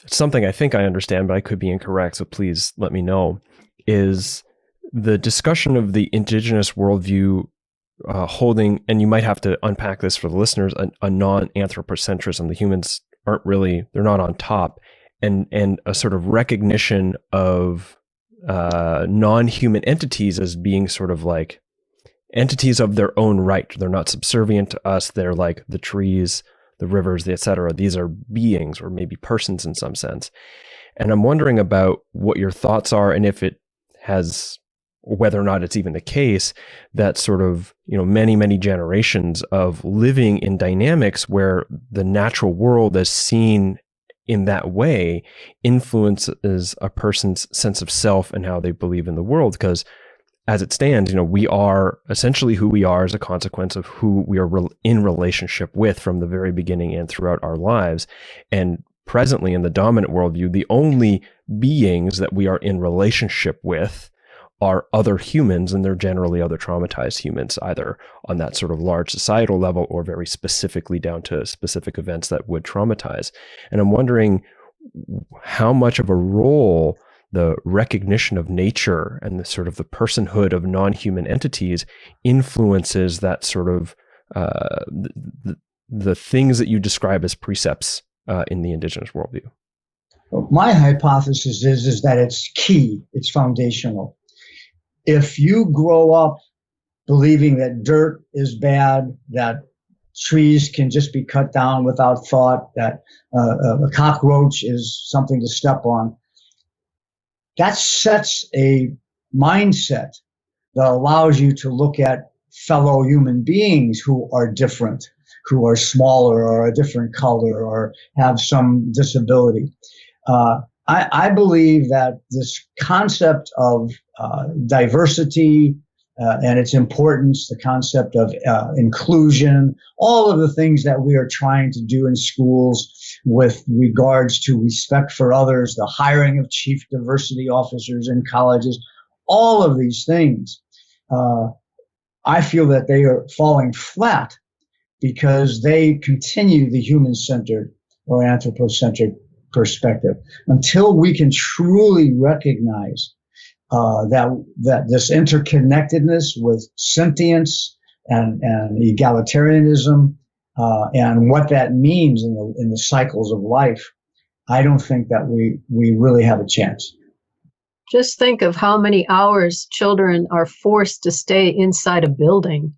Something I think I understand, but I could be incorrect. So please let me know. Is the discussion of the indigenous worldview holding, and you might have to unpack this for the listeners, a non-anthropocentrism. The humans they're not on top, and a sort of recognition of non-human entities as being sort of like entities of their own right. They're not subservient to us. They're like the trees, the rivers, the et cetera. These are beings, or maybe persons in some sense. And I'm wondering about what your thoughts are, and if it has, whether or not it's even the case, that sort of, many, many generations of living in dynamics where the natural world is seen in that way influences a person's sense of self and how they believe in the world. Because as it stands, we are essentially who we are as a consequence of who we are in relationship with from the very beginning and throughout our lives. And presently in the dominant worldview, the only beings that we are in relationship with are other humans, and they're generally other traumatized humans, either on that sort of large societal level or very specifically down to specific events that would traumatize. And I'm wondering how much of a role the recognition of nature and the sort of the personhood of non-human entities influences that sort of the things that you describe as precepts in the indigenous worldview. My hypothesis is that it's key, it's foundational. If you grow up believing that dirt is bad, that trees can just be cut down without thought, that a cockroach is something to step on, that sets a mindset that allows you to look at fellow human beings who are different, who are smaller or a different color or have some disability. I believe that this concept of diversity and its importance, the concept of inclusion, all of the things that we are trying to do in schools with regards to respect for others, the hiring of chief diversity officers in colleges, all of these things, I feel that they are falling flat because they continue the human-centered or anthropocentric perspective. Until we can truly recognize that this interconnectedness with sentience and egalitarianism and what that means in the cycles of life, I don't think that we really have a chance. Just think of how many hours children are forced to stay inside a building.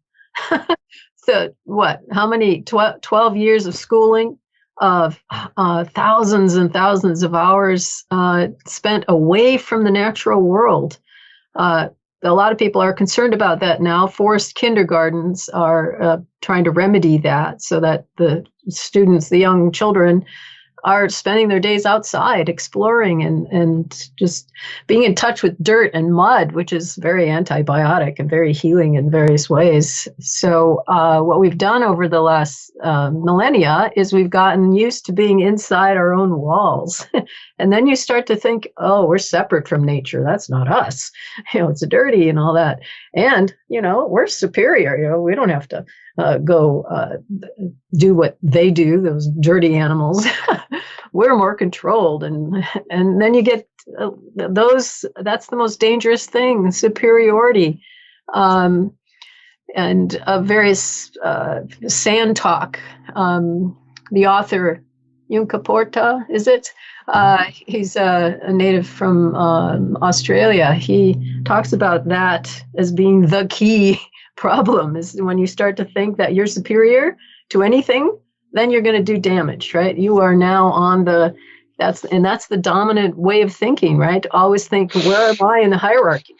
So what? How many? 12 years of schooling, of thousands and thousands of hours spent away from the natural world. A lot of people are concerned about that now. Forced kindergartens are trying to remedy that so that the students, the young children, are spending their days outside exploring and just being in touch with dirt and mud, which is very antibiotic and very healing in various ways. So what we've done over the last millennia is we've gotten used to being inside our own walls. And then you start to think, oh, we're separate from nature. That's not us. It's dirty and all that. And, we're superior. We don't have to go do what they do, those dirty animals. We're more controlled. And then you get that's the most dangerous thing, superiority. And various sand talk. The author, Yunka Porta, is it? He's a native from Australia. He talks about that as being the key problem, is when you start to think that you're superior to anything, then you're going to do damage, right? You are now on that's the dominant way of thinking, right? To always think, where am I in the hierarchy?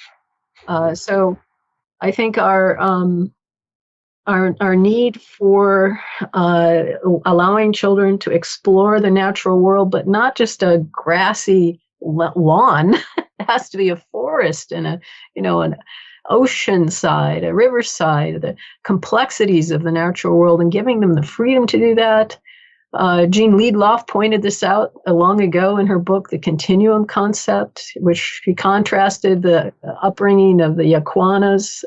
So I think our need for allowing children to explore the natural world, but not just a grassy lawn. It has to be a forest and an ocean side, a river side, the complexities of the natural world, and giving them the freedom to do that. Jean Liedloff pointed this out long ago in her book, The Continuum Concept, which she contrasted the upbringing of the Yaquanas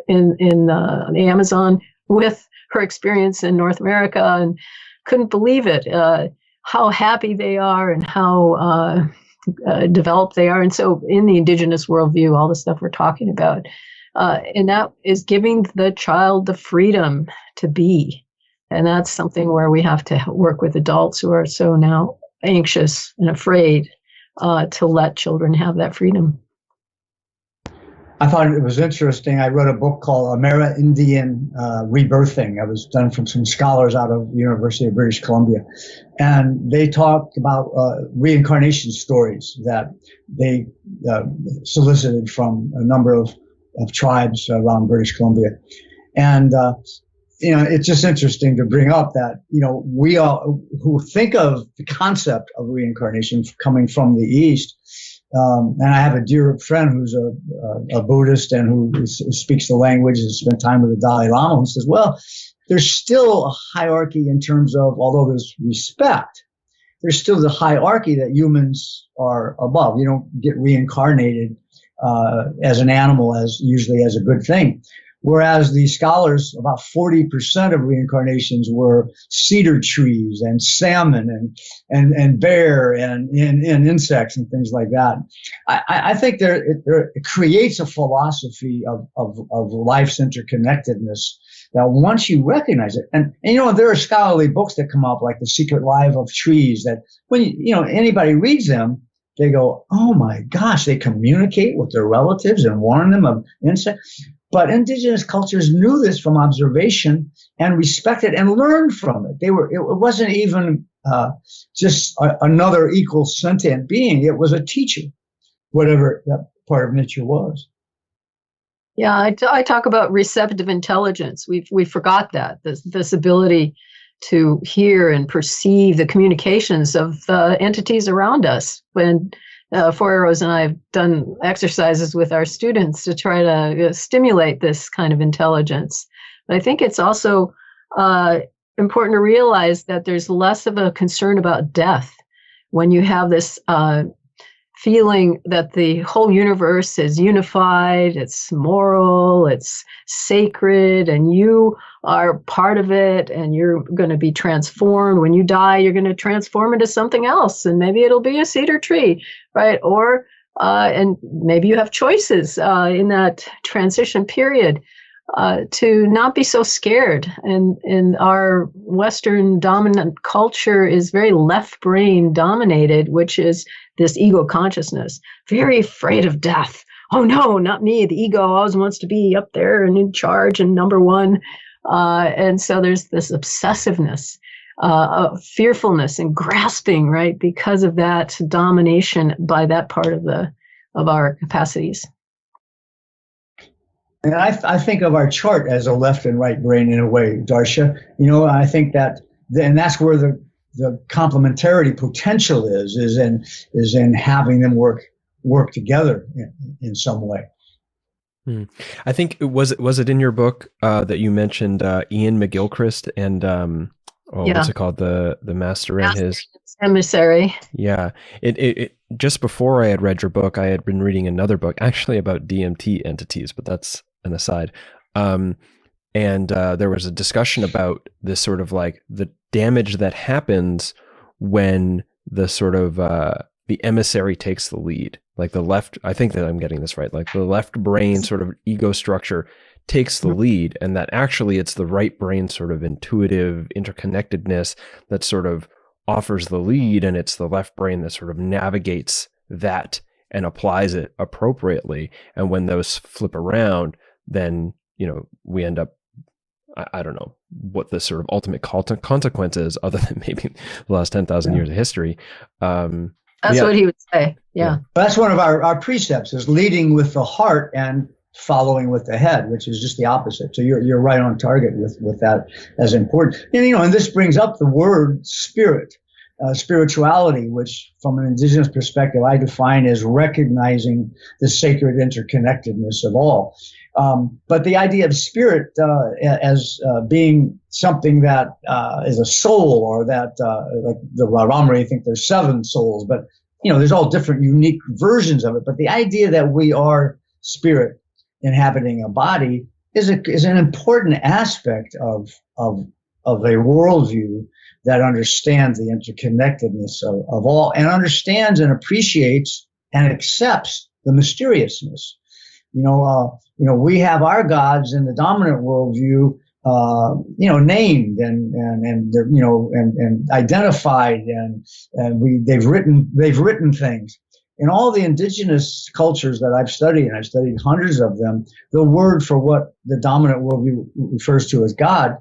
in the Amazon with her experience in North America, and couldn't believe it, how happy they are and how developed they are. And so in the indigenous worldview, all the stuff we're talking about, and that is giving the child the freedom to be. And that's something where we have to work with adults who are so now anxious and afraid to let children have that freedom. I thought it was interesting. I wrote a book called Amerindian Rebirthing. It was done from some scholars out of the University of British Columbia. And they talked about reincarnation stories that they solicited from a number of tribes around British Columbia. And, it's just interesting to bring up that, we all who think of the concept of reincarnation coming from the East. And I have a dear friend who's a Buddhist and who speaks the language and spent time with the Dalai Lama, who says, well, there's still a hierarchy in terms of, although there's respect, there's still the hierarchy that humans are above. You don't get reincarnated as an animal usually as a good thing. Whereas the scholars, about 40% of reincarnations were cedar trees and salmon and bear and insects and things like that. I think it creates a philosophy of life's interconnectedness that once you recognize it, and there are scholarly books that come up like The Secret Life of Trees that when anybody reads them, they go, oh my gosh, they communicate with their relatives and warn them of insects. But indigenous cultures knew this from observation and respected and learned from it. It wasn't even just another equal sentient being. It was a teacher, whatever that part of nature was. Yeah, I talk about receptive intelligence. We forgot that this ability to hear and perceive the communications of entities around us. When Four Arrows and I have done exercises with our students to try to stimulate this kind of intelligence. But I think it's also important to realize that there's less of a concern about death when you have this feeling that the whole universe is unified, it's moral, it's sacred, and you are part of it, and you're going to be transformed. When you die, you're going to transform into something else, and maybe it'll be a cedar tree, right? Or, and maybe you have choices in that transition period to not be so scared. And our Western dominant culture is very left brain dominated, which is this ego consciousness, very afraid of death. Oh no, not me. The ego always wants to be up there and in charge and number one. And so there's this obsessiveness, fearfulness and grasping, right? Because of that domination by that part of our capacities. And I think of our chart as a left and right brain in a way, Darcia. I think that, and that's where the complementarity potential is in having them work together in some way. I think was it in your book that you mentioned Ian McGilchrist and what's it called, the master and his emissary? Yeah, it just before I had read your book, I had been reading another book actually about DMT entities, but that's an aside. And there was a discussion about this sort of like the damage that happens when the sort of the emissary takes the lead, like the left. I think that I'm getting this right. Like the left brain sort of ego structure takes the lead, and that actually it's the right brain sort of intuitive interconnectedness that sort of offers the lead, and it's the left brain that sort of navigates that and applies it appropriately. And when those flip around, then we end up, I don't know what the sort of ultimate consequence is, other than maybe the last 10,000 years of history. That's what he would say. Yeah. That's one of our precepts, is leading with the heart and following with the head, which is just the opposite. So you're right on target with that as important. And this brings up the word spirit, spirituality, which from an indigenous perspective, I define as recognizing the sacred interconnectedness of all. But the idea of spirit as being something that is a soul, or that like the Ramari think there's 7 souls, but there's all different unique versions of it. But the idea that we are spirit inhabiting a body is an important aspect of a worldview that understands the interconnectedness of all, and understands and appreciates and accepts the mysteriousness. We have our gods in the dominant worldview, named and identified, and they've written things. In all the indigenous cultures that I've studied, and I've studied hundreds of them, the word for what the dominant worldview refers to as God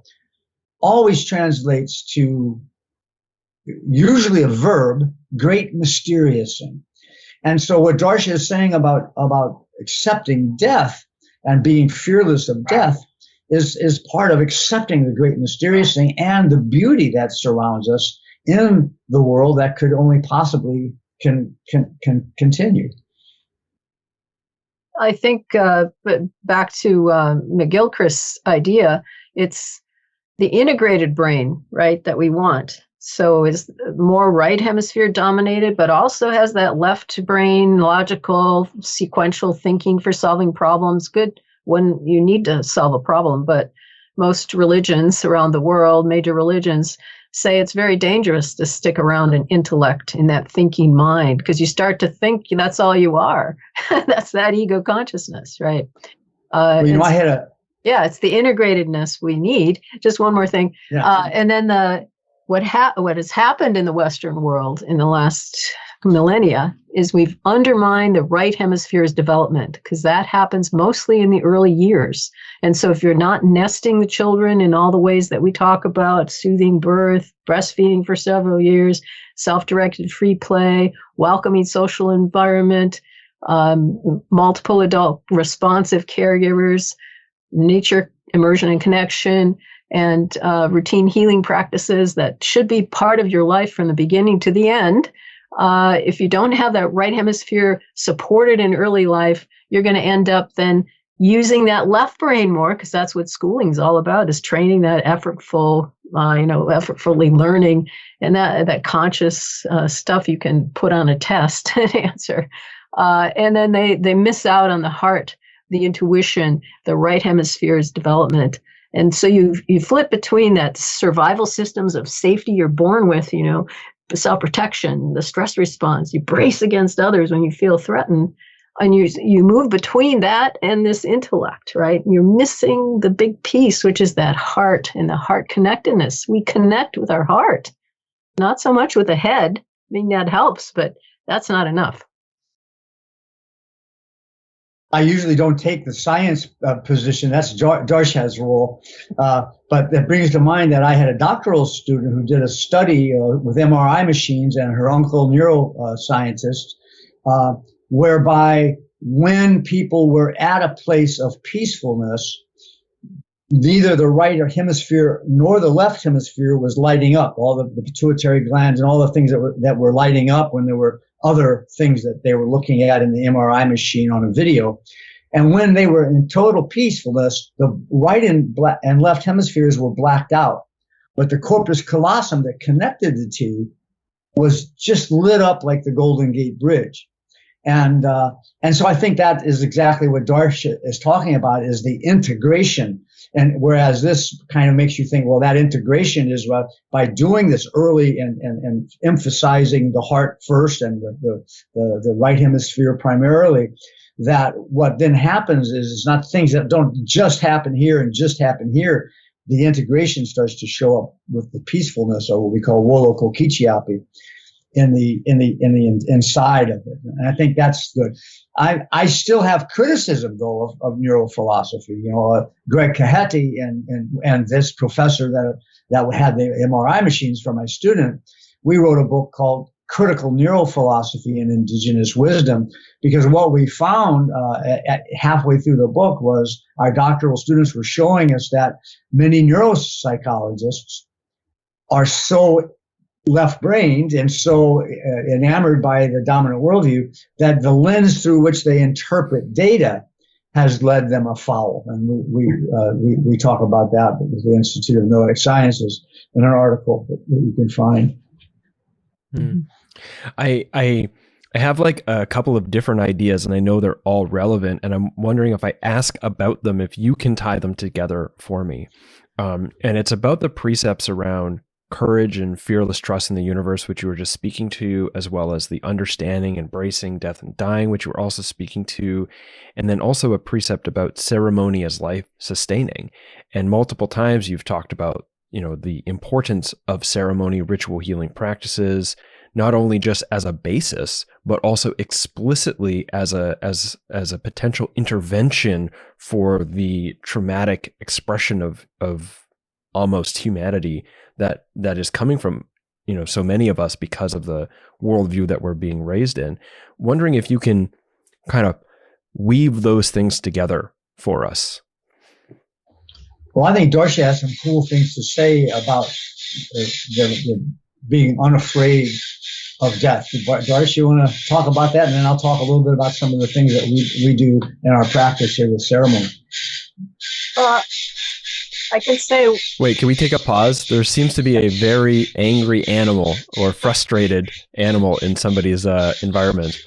always translates to usually a verb, great mysteriousing. And so what Darcia is saying about accepting death and being fearless of death is part of accepting the great mysterious thing and the beauty that surrounds us in the world that could only possibly can continue. I think, but back to McGilchrist's idea, it's the integrated brain, right, that we want. So is more right hemisphere dominated, but also has that left brain, logical, sequential thinking for solving problems, good when you need to solve a problem. But most religions around the world, major religions, say it's very dangerous to stick around in intellect, in that thinking mind, because you start to think that's all you are. That's that ego consciousness, right? Well, you know, I had a yeah, it's the integratedness we need. Just one more thing, and then what has happened in the Western world in the last millennia is we've undermined the right hemisphere's development, because that happens mostly in the early years. And so if you're not nesting the children in all the ways that we talk about, soothing birth, breastfeeding for several years, self-directed free play, welcoming social environment, multiple adult responsive caregivers, nature immersion and connection, and routine healing practices that should be part of your life from the beginning to the end. If you don't have that right hemisphere supported in early life, you're going to end up then using that left brain more, because that's what schooling is all about, is training that effortfully learning, and that conscious stuff you can put on a test and answer. And then they miss out on the heart, the intuition, the right hemisphere's development. And so you flip between that survival systems of safety you're born with, the self-protection, the stress response, you brace against others when you feel threatened, and you move between that and this intellect, right? You're missing the big piece, which is that heart and the heart connectedness. We connect with our heart, not so much with the head. I mean, that helps, but that's not enough. I usually don't take the science position. That's Darcia's role. But that brings to mind that I had a doctoral student who did a study with MRI machines and her uncle, neuroscientist, whereby when people were at a place of peacefulness, neither the right hemisphere nor the left hemisphere was lighting up. All the pituitary glands and all the things that were lighting up when there were other things that they were looking at in the MRI machine on a video. And when they were in total peacefulness, the right and left hemispheres were blacked out. But the corpus callosum that connected the two was just lit up like the Golden Gate Bridge. And so I think that is exactly what Darcia is talking about, is the integration. And whereas this kind of makes you think, well, that integration is by doing this early and emphasizing the heart first and the right hemisphere primarily, that what then happens is it's not things that don't just happen here and just happen here. The integration starts to show up with the peacefulness, or what we call wolo kokichiapi, in the inside of it. And I think that's good. I still have criticism though of neurophilosophy. Greg Kaheti and this professor that had the MRI machines for my student, we wrote a book called Critical Neurophilosophy and Indigenous Wisdom, because what we found halfway through the book was our doctoral students were showing us that many neuropsychologists are so left-brained and so enamored by the dominant worldview that the lens through which they interpret data has led them afoul. And we talk about that with the Institute of Noetic Sciences in an article that you can find. I have like a couple of different ideas, and I know they're all relevant, and I'm wondering if I ask about them, if you can tie them together for me. And it's about the precepts around courage and fearless trust in the universe, which you were just speaking to, as well as the understanding, embracing death and dying, which you were also speaking to, and then also a precept about ceremony as life sustaining. And multiple times you've talked about, the importance of ceremony, ritual healing practices, not only just as a basis, but also explicitly as a potential intervention for the traumatic expression of almost humanity that is coming from, so many of us because of the worldview that we're being raised in. Wondering if you can kind of weave those things together for us. Well, I think Darcia has some cool things to say about the being unafraid of death. Darcia, you want to talk about that? And then I'll talk a little bit about some of the things that we do in our practice here with ceremony. I can say... Wait, can we take a pause? There seems to be a very angry animal or frustrated animal in somebody's environment.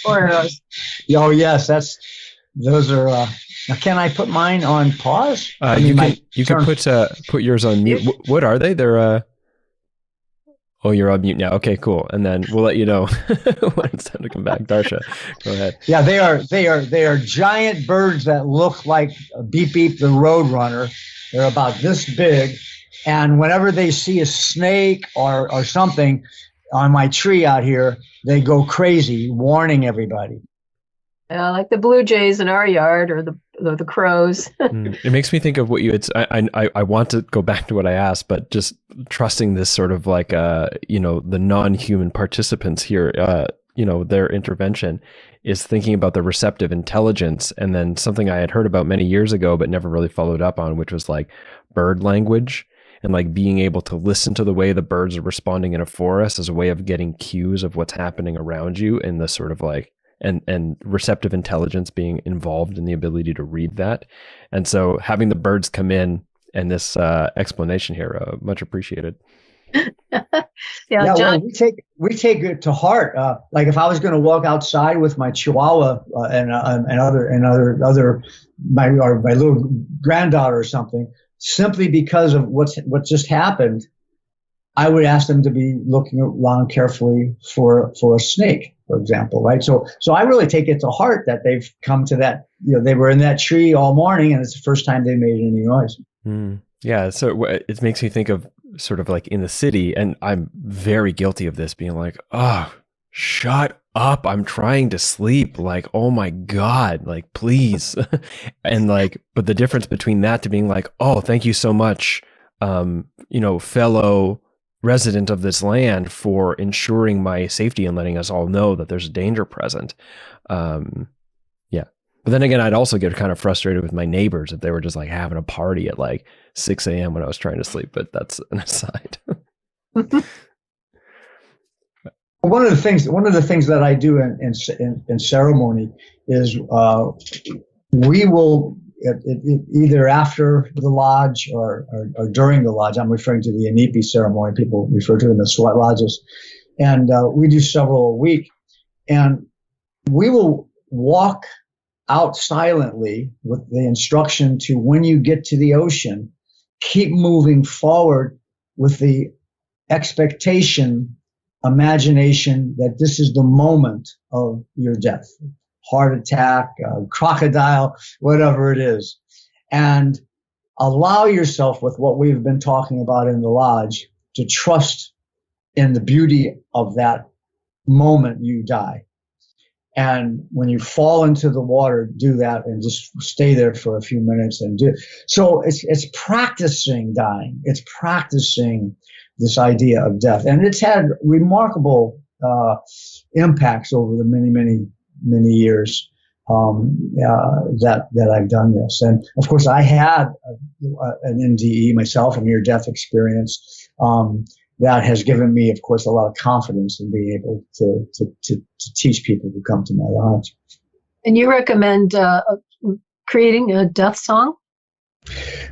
Or oh, yes, that's those are. Now, can I put mine on pause? You can put yours on mute. What are they? They're oh, you're on mute now. Okay, cool. And then we'll let you know when it's time to come back. Darcia, go ahead. Yeah, they are giant birds that look like Beep Beep the Roadrunner. They're about this big, and whenever they see a snake or something on my tree out here, they go crazy, warning everybody. Like the blue jays in our yard, or the crows. It makes me think of what you had. I want to go back to what I asked, but just trusting this sort of like the non-human participants here, their intervention is thinking about the receptive intelligence, and then something I had heard about many years ago but never really followed up on, which was like bird language, and like being able to listen to the way the birds are responding in a forest as a way of getting cues of what's happening around you, and the sort of like and receptive intelligence being involved in the ability to read that. And so having the birds come in and this explanation here, much appreciated. Yeah, John. Well, we take it to heart. Like if I was going to walk outside with my Chihuahua and other my little granddaughter or something, simply because of what just happened, I would ask them to be looking around carefully for a snake, for example, right? So I really take it to heart that they've come to that. They were in that tree all morning, and it's the first time they made any noise. Yeah, so it makes me think of sort of like in the city, and I'm very guilty of this, being like, oh, shut up, I'm trying to sleep, like, oh my God, like, please. And like, but the difference between that to being like, oh, thank you so much, fellow resident of this land, for ensuring my safety and letting us all know that there's a danger present. But then again, I'd also get kind of frustrated with my neighbors if they were just like having a party at like 6 a.m. when I was trying to sleep, but that's an aside. One of the things that I do in ceremony is we will either after the lodge or during the lodge. I'm referring to the Inipi ceremony. People refer to them as sweat lodges, and we do several a week. And we will walk out silently with the instruction to, when you get to the ocean, keep moving forward with the imagination that this is the moment of your death, heart attack, crocodile, whatever it is. And allow yourself, with what we've been talking about in the lodge, to trust in the beauty of that moment you die. And when you fall into the water, do that and just stay there for a few minutes and do. So it's practicing dying. It's practicing this idea of death, and it's had remarkable impacts over the many years that I've done this. And of course, I had an NDE myself, a near-death experience. That has given me, of course, a lot of confidence in being able to teach people who come to my lodge. And you recommend creating a death song?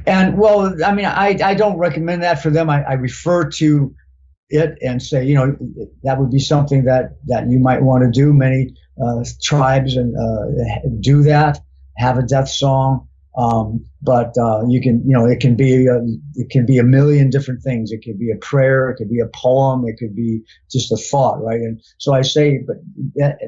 And well, I mean, I don't recommend that for them. I refer to it and say, that would be something that you might want to do. Many tribes and do that, have a death song. But you can, it can be a million different things. It could be a prayer, it could be a poem, it could be just a thought, right? And so I say, but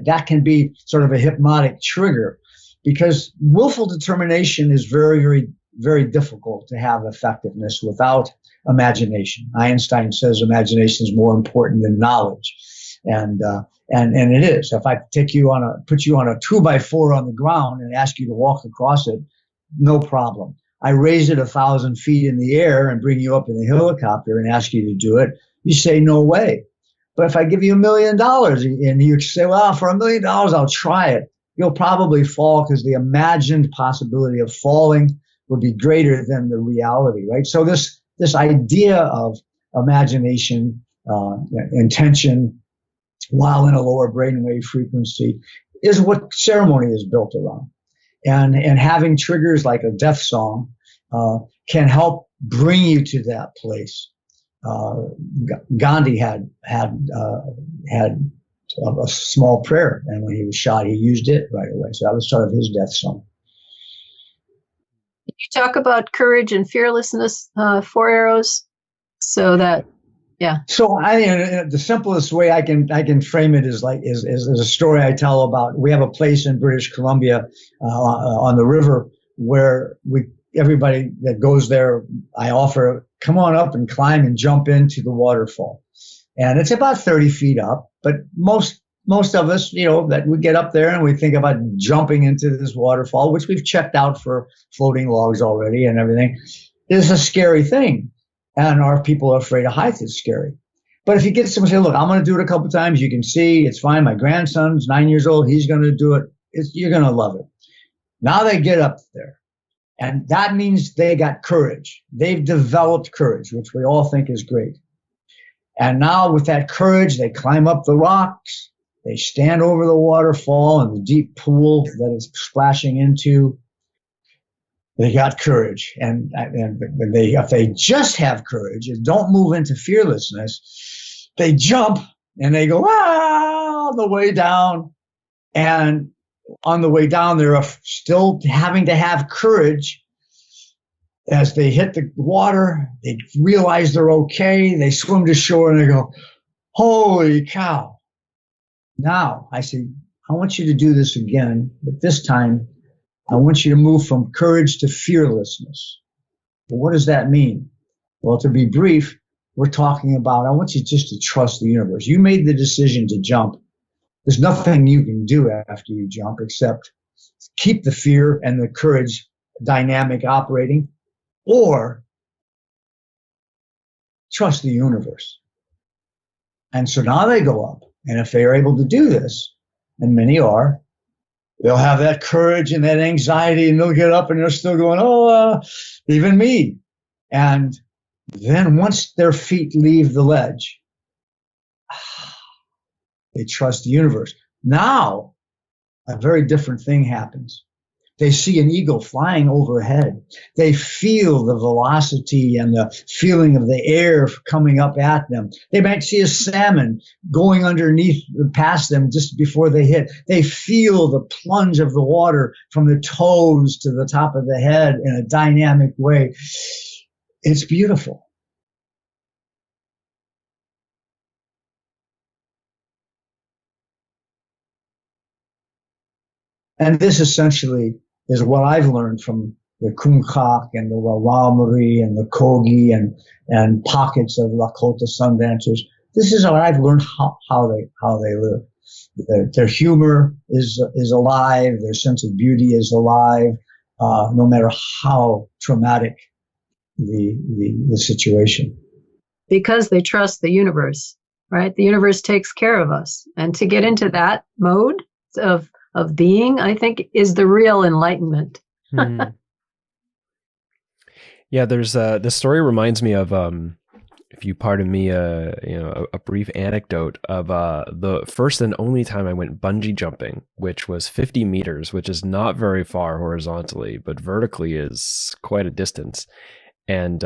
that can be sort of a hypnotic trigger, because willful determination is very, very, very difficult to have effectiveness without imagination. Einstein says imagination is more important than knowledge, and it is. If I put you on a 2x4 on the ground and ask you to walk across it, no problem. I raise it 1,000 feet in the air and bring you up in a helicopter and ask you to do it, you say no way. But if I give you $1 million and you say, well, for $1 million, I'll try it, you'll probably fall, because the imagined possibility of falling would be greater than the reality, right? So this idea of imagination, intention, while in a lower brainwave frequency, is what ceremony is built around. And having triggers like a death song can help bring you to that place. Gandhi had a small prayer. And when he was shot, he used it right away. So that was sort of his death song. You talk about courage and fearlessness, 4 arrows, so that, yeah. So the simplest way I can frame it is a story I tell about. We have a place in British Columbia on the river where everybody that goes there, I offer, come on up and climb and jump into the waterfall. And it's about 30 feet up, but most of us, that we get up there and we think about jumping into this waterfall, which we've checked out for floating logs already and everything, is a scary thing. And our people are afraid of heights. It's scary. But if you get someone say, look, I'm going to do it a couple of times. You can see it's fine. My grandson's 9 years old. He's going to do it. You're going to love it. Now they get up there. And that means they got courage. They've developed courage, which we all think is great. And now with that courage, they climb up the rocks. They stand over the waterfall and the deep pool that it's splashing into. They got courage. And if they just have courage and don't move into fearlessness, they jump and they go, all the way down. And on the way down, they're still having to have courage. As they hit the water, they realize they're okay. They swim to shore and they go, holy cow. Now, I say, I want you to do this again, but this time, I want you to move from courage to fearlessness. Well, what does that mean? Well, to be brief, we're talking about, I want you just to trust the universe. You made the decision to jump. There's nothing you can do after you jump except keep the fear and the courage dynamic operating, or trust the universe. And so now they go up. And if they are able to do this, and many are, they'll have that courage and that anxiety, and they'll get up and they're still going, even me. And then once their feet leave the ledge, they trust the universe. Now, a very different thing happens. They see an eagle flying overhead. They feel the velocity and the feeling of the air coming up at them. They might see a salmon going underneath, past them just before they hit. They feel the plunge of the water from the toes to the top of the head in a dynamic way. It's beautiful. And this essentially is what I've learned from the Kumkak and the Wawamuri and the Kogi and pockets of Lakota sun dancers. This is what I've learned how they live. Their humor is alive. Their sense of beauty is alive, no matter how traumatic the situation. Because they trust the universe, right? The universe takes care of us. And to get into that mode of being, I think, is the real enlightenment. Yeah, there's this story reminds me of, if you pardon me, a brief anecdote of the first and only time I went bungee jumping, which was 50 meters, which is not very far horizontally, but vertically is quite a distance. And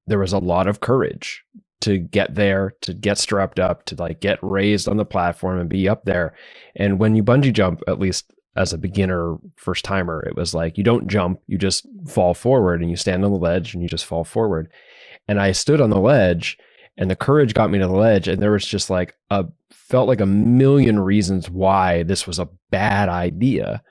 there was a lot of courage to get there, to get strapped up, to like get raised on the platform and be up there. And when you bungee jump, at least as a beginner first timer, it was like, you don't jump, you just fall forward and you stand on the ledge and you just fall forward. And I stood on the ledge and the courage got me to the ledge. And there was just like felt like a million reasons why this was a bad idea,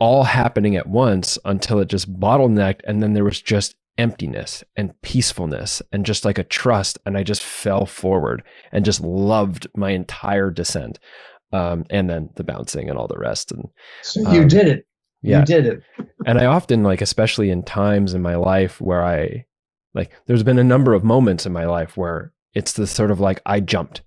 all happening at once until it just bottlenecked. And then there was just emptiness and peacefulness and just like a trust. And I just fell forward and just loved my entire descent. And then the bouncing and all the rest. And so you did it. Yeah. You did it. And I often, like, especially in times in my life where there's been a number of moments in my life where it's the sort of like, I jumped,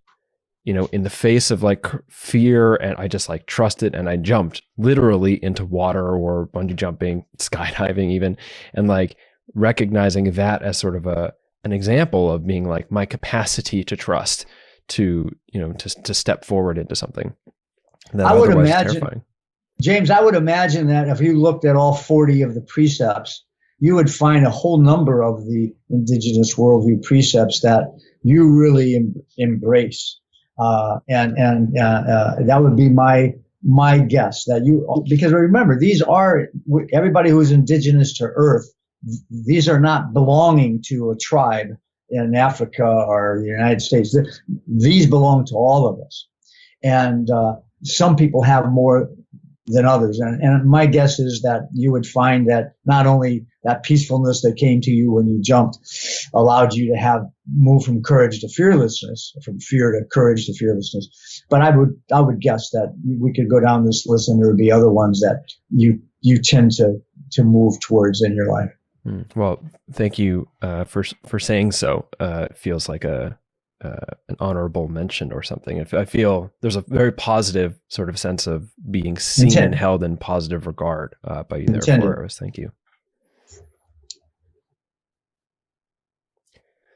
in the face of like fear, and I just like trusted and I jumped literally into water or bungee jumping, skydiving even. And like, recognizing that as sort of an example of being like my capacity to trust, to step forward into something that I would otherwise imagine, terrifying. James, I would imagine that if you looked at all 40 of the precepts, you would find a whole number of the indigenous worldview precepts that you really embrace. That would be my guess, that because remember, these are everybody who's indigenous to Earth. These are not belonging to a tribe in Africa or the United States. These belong to all of us, and some people have more than others. And my guess is that you would find that not only that peacefulness that came to you when you jumped allowed you to move from courage to fearlessness, from fear to courage to fearlessness, but I would guess that we could go down this list and there would be other ones that you tend to move towards in your life. Well, thank you for saying so. It feels like an honorable mention or something. I feel there's a very positive sort of sense of being seen and held in positive regard by you there, Flores. Thank you.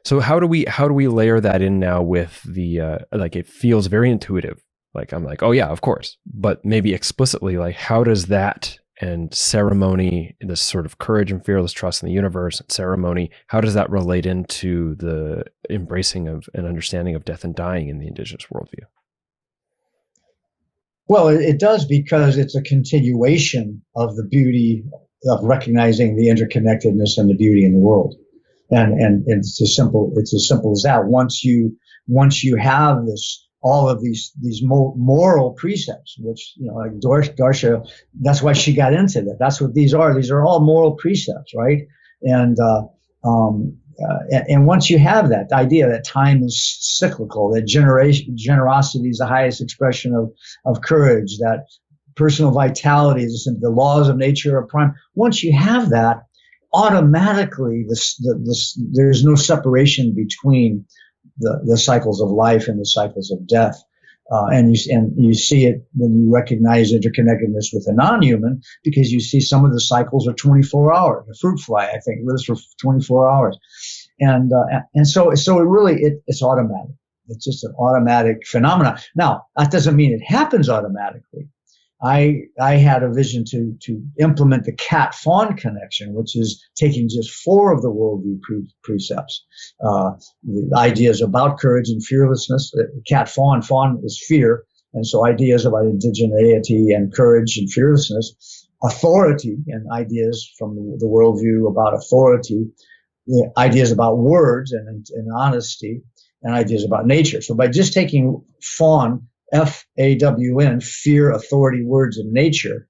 So how do we layer that in now with the like, it feels very intuitive. Like I'm like, oh yeah, of course. But maybe explicitly, like, how does that and ceremony, this sort of courage and fearless trust in the universe and ceremony, how does that relate into the embracing of and understanding of death and dying in the indigenous worldview? Well, it does, because it's a continuation of the beauty of recognizing the interconnectedness and the beauty in the world. And it's as simple as that. Once you have all of these moral precepts, which, like Darcia, that's why she got into that. That's what these are. These are all moral precepts, right? And once you have that idea that time is cyclical, that generosity is the highest expression of courage, that personal vitality is the laws of nature are prime. Once you have that, automatically there's no separation between the cycles of life and the cycles of death. And you see it when you recognize interconnectedness with a non-human, because you see some of the cycles are 24 hours. A fruit fly, I think, lives for 24 hours. And so it's automatic. It's just an automatic phenomenon. Now, that doesn't mean it happens automatically. I had a vision to implement the cat-fawn connection, which is taking just 4 of the worldview precepts, the ideas about courage and fearlessness. Cat-fawn is fear, and so ideas about indigeneity and courage and fearlessness, authority and ideas from the worldview about authority, the ideas about words and honesty, and ideas about nature. So by just taking fawn, FAWN, fear, authority, words, and nature,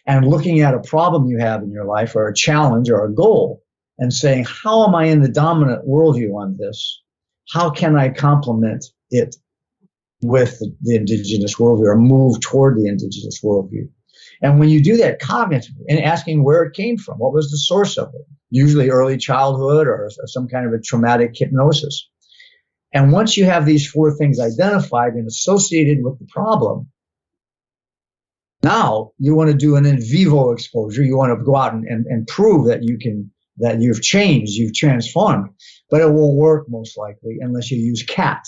and looking at a problem you have in your life, or a challenge or a goal, and saying, how am I in the dominant worldview on this? How can I complement it with the indigenous worldview, or move toward the indigenous worldview? And when you do that cognitively, and asking where it came from, what was the source of it? Usually early childhood or some kind of a traumatic hypnosis. And once you have these 4 things identified and associated with the problem, now you want to do an in vivo exposure. You want to go out and prove that you've changed, you've transformed. But it won't work most likely unless you use CAT.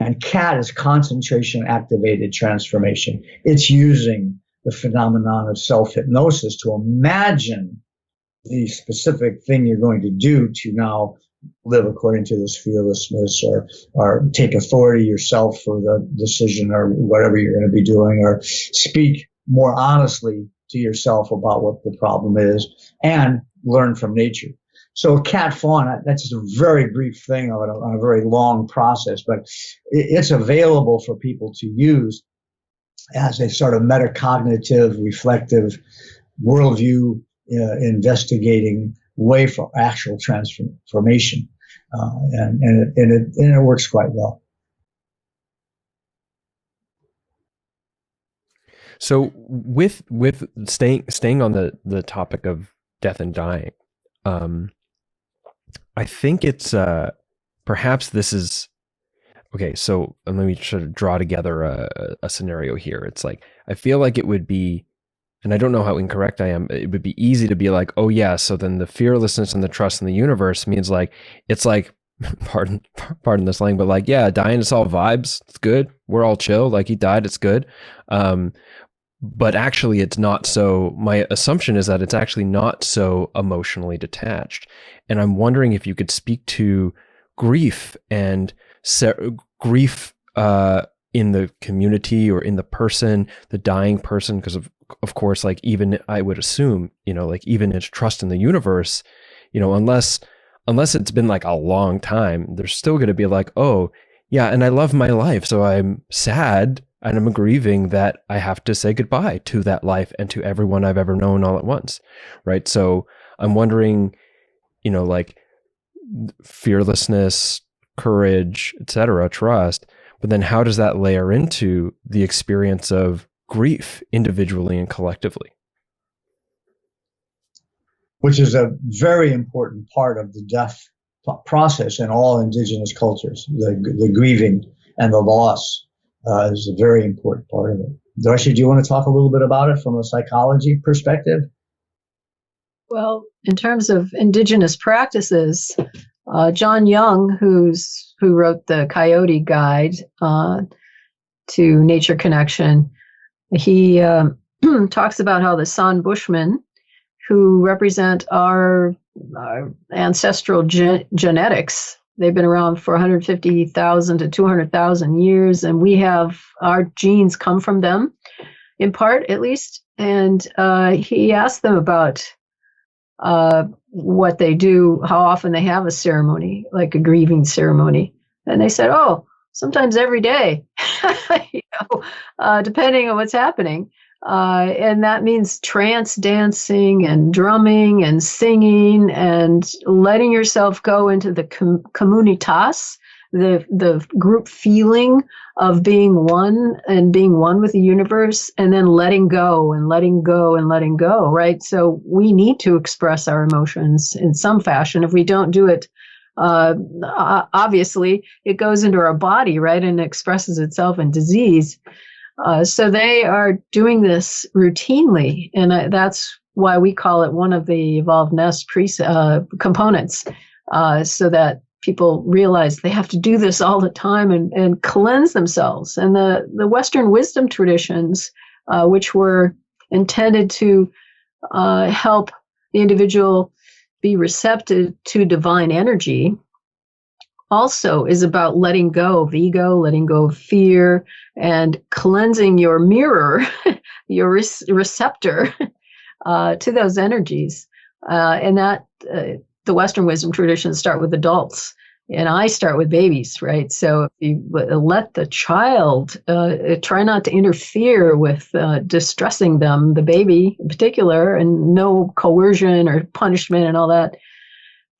And CAT is concentration activated transformation. It's using the phenomenon of self-hypnosis to imagine the specific thing you're going to do to now live according to this fearlessness, or take authority yourself for the decision or whatever you're going to be doing, or speak more honestly to yourself about what the problem is, and learn from nature. So cat-fawn, that's just a very brief thing on a very long process, but it's available for people to use as a sort of metacognitive, reflective, worldview investigating way for actual transformation, and it works quite well. So with staying on the topic of death and dying, I think it's perhaps this is okay. So let me sort of draw together a scenario here. It's like, I feel like it would be, and I don't know how incorrect I am, it would be easy to be like, oh yeah, so then the fearlessness and the trust in the universe means like, it's like, pardon the slang, but like, yeah, dying is all vibes. It's good. We're all chill. Like, he died. It's good. But actually it's not so. My assumption is that it's actually not so emotionally detached. And I'm wondering if you could speak to grief and grief in the community or in the person, the dying person, because of course, like even I would assume, like even its trust in the universe, unless it's been like a long time, there's still going to be like, oh yeah, and I love my life, so I'm sad and I'm grieving that I have to say goodbye to that life and to everyone I've ever known all at once, right? So I'm wondering, like fearlessness, courage, etc., trust, but then how does that layer into the experience of grief individually and collectively? Which is a very important part of the death process in all indigenous cultures. The grieving and the loss is a very important part of it. Darcia, do you want to talk a little bit about it from a psychology perspective? Well, in terms of indigenous practices, John Young, who wrote the Coyote Guide to Nature Connection, he talks about how the San Bushmen, who represent our ancestral genetics, they've been around for 150,000 to 200,000 years, and our genes come from them, in part at least. And he asked them about what they do, how often they have a ceremony, like a grieving ceremony. And they said, oh, sometimes every day, depending on what's happening. And that means trance dancing and drumming and singing and letting yourself go into the comunitas, the group feeling of being one and being one with the universe, and then letting go and letting go and letting go, right? So we need to express our emotions in some fashion. If we don't do it, obviously it goes into our body, right? And expresses itself in disease. So they are doing this routinely, and that's why we call it one of the evolved nest components, so that people realize they have to do this all the time and cleanse themselves. And the Western wisdom traditions, which were intended to help the individual be receptive to divine energy, also is about letting go of ego, letting go of fear, and cleansing your mirror, your receptor to those energies. And that the Western wisdom traditions start with adults, and I start with babies, right? So if you let the child, try not to interfere with distressing them, the baby in particular, and no coercion or punishment and all that,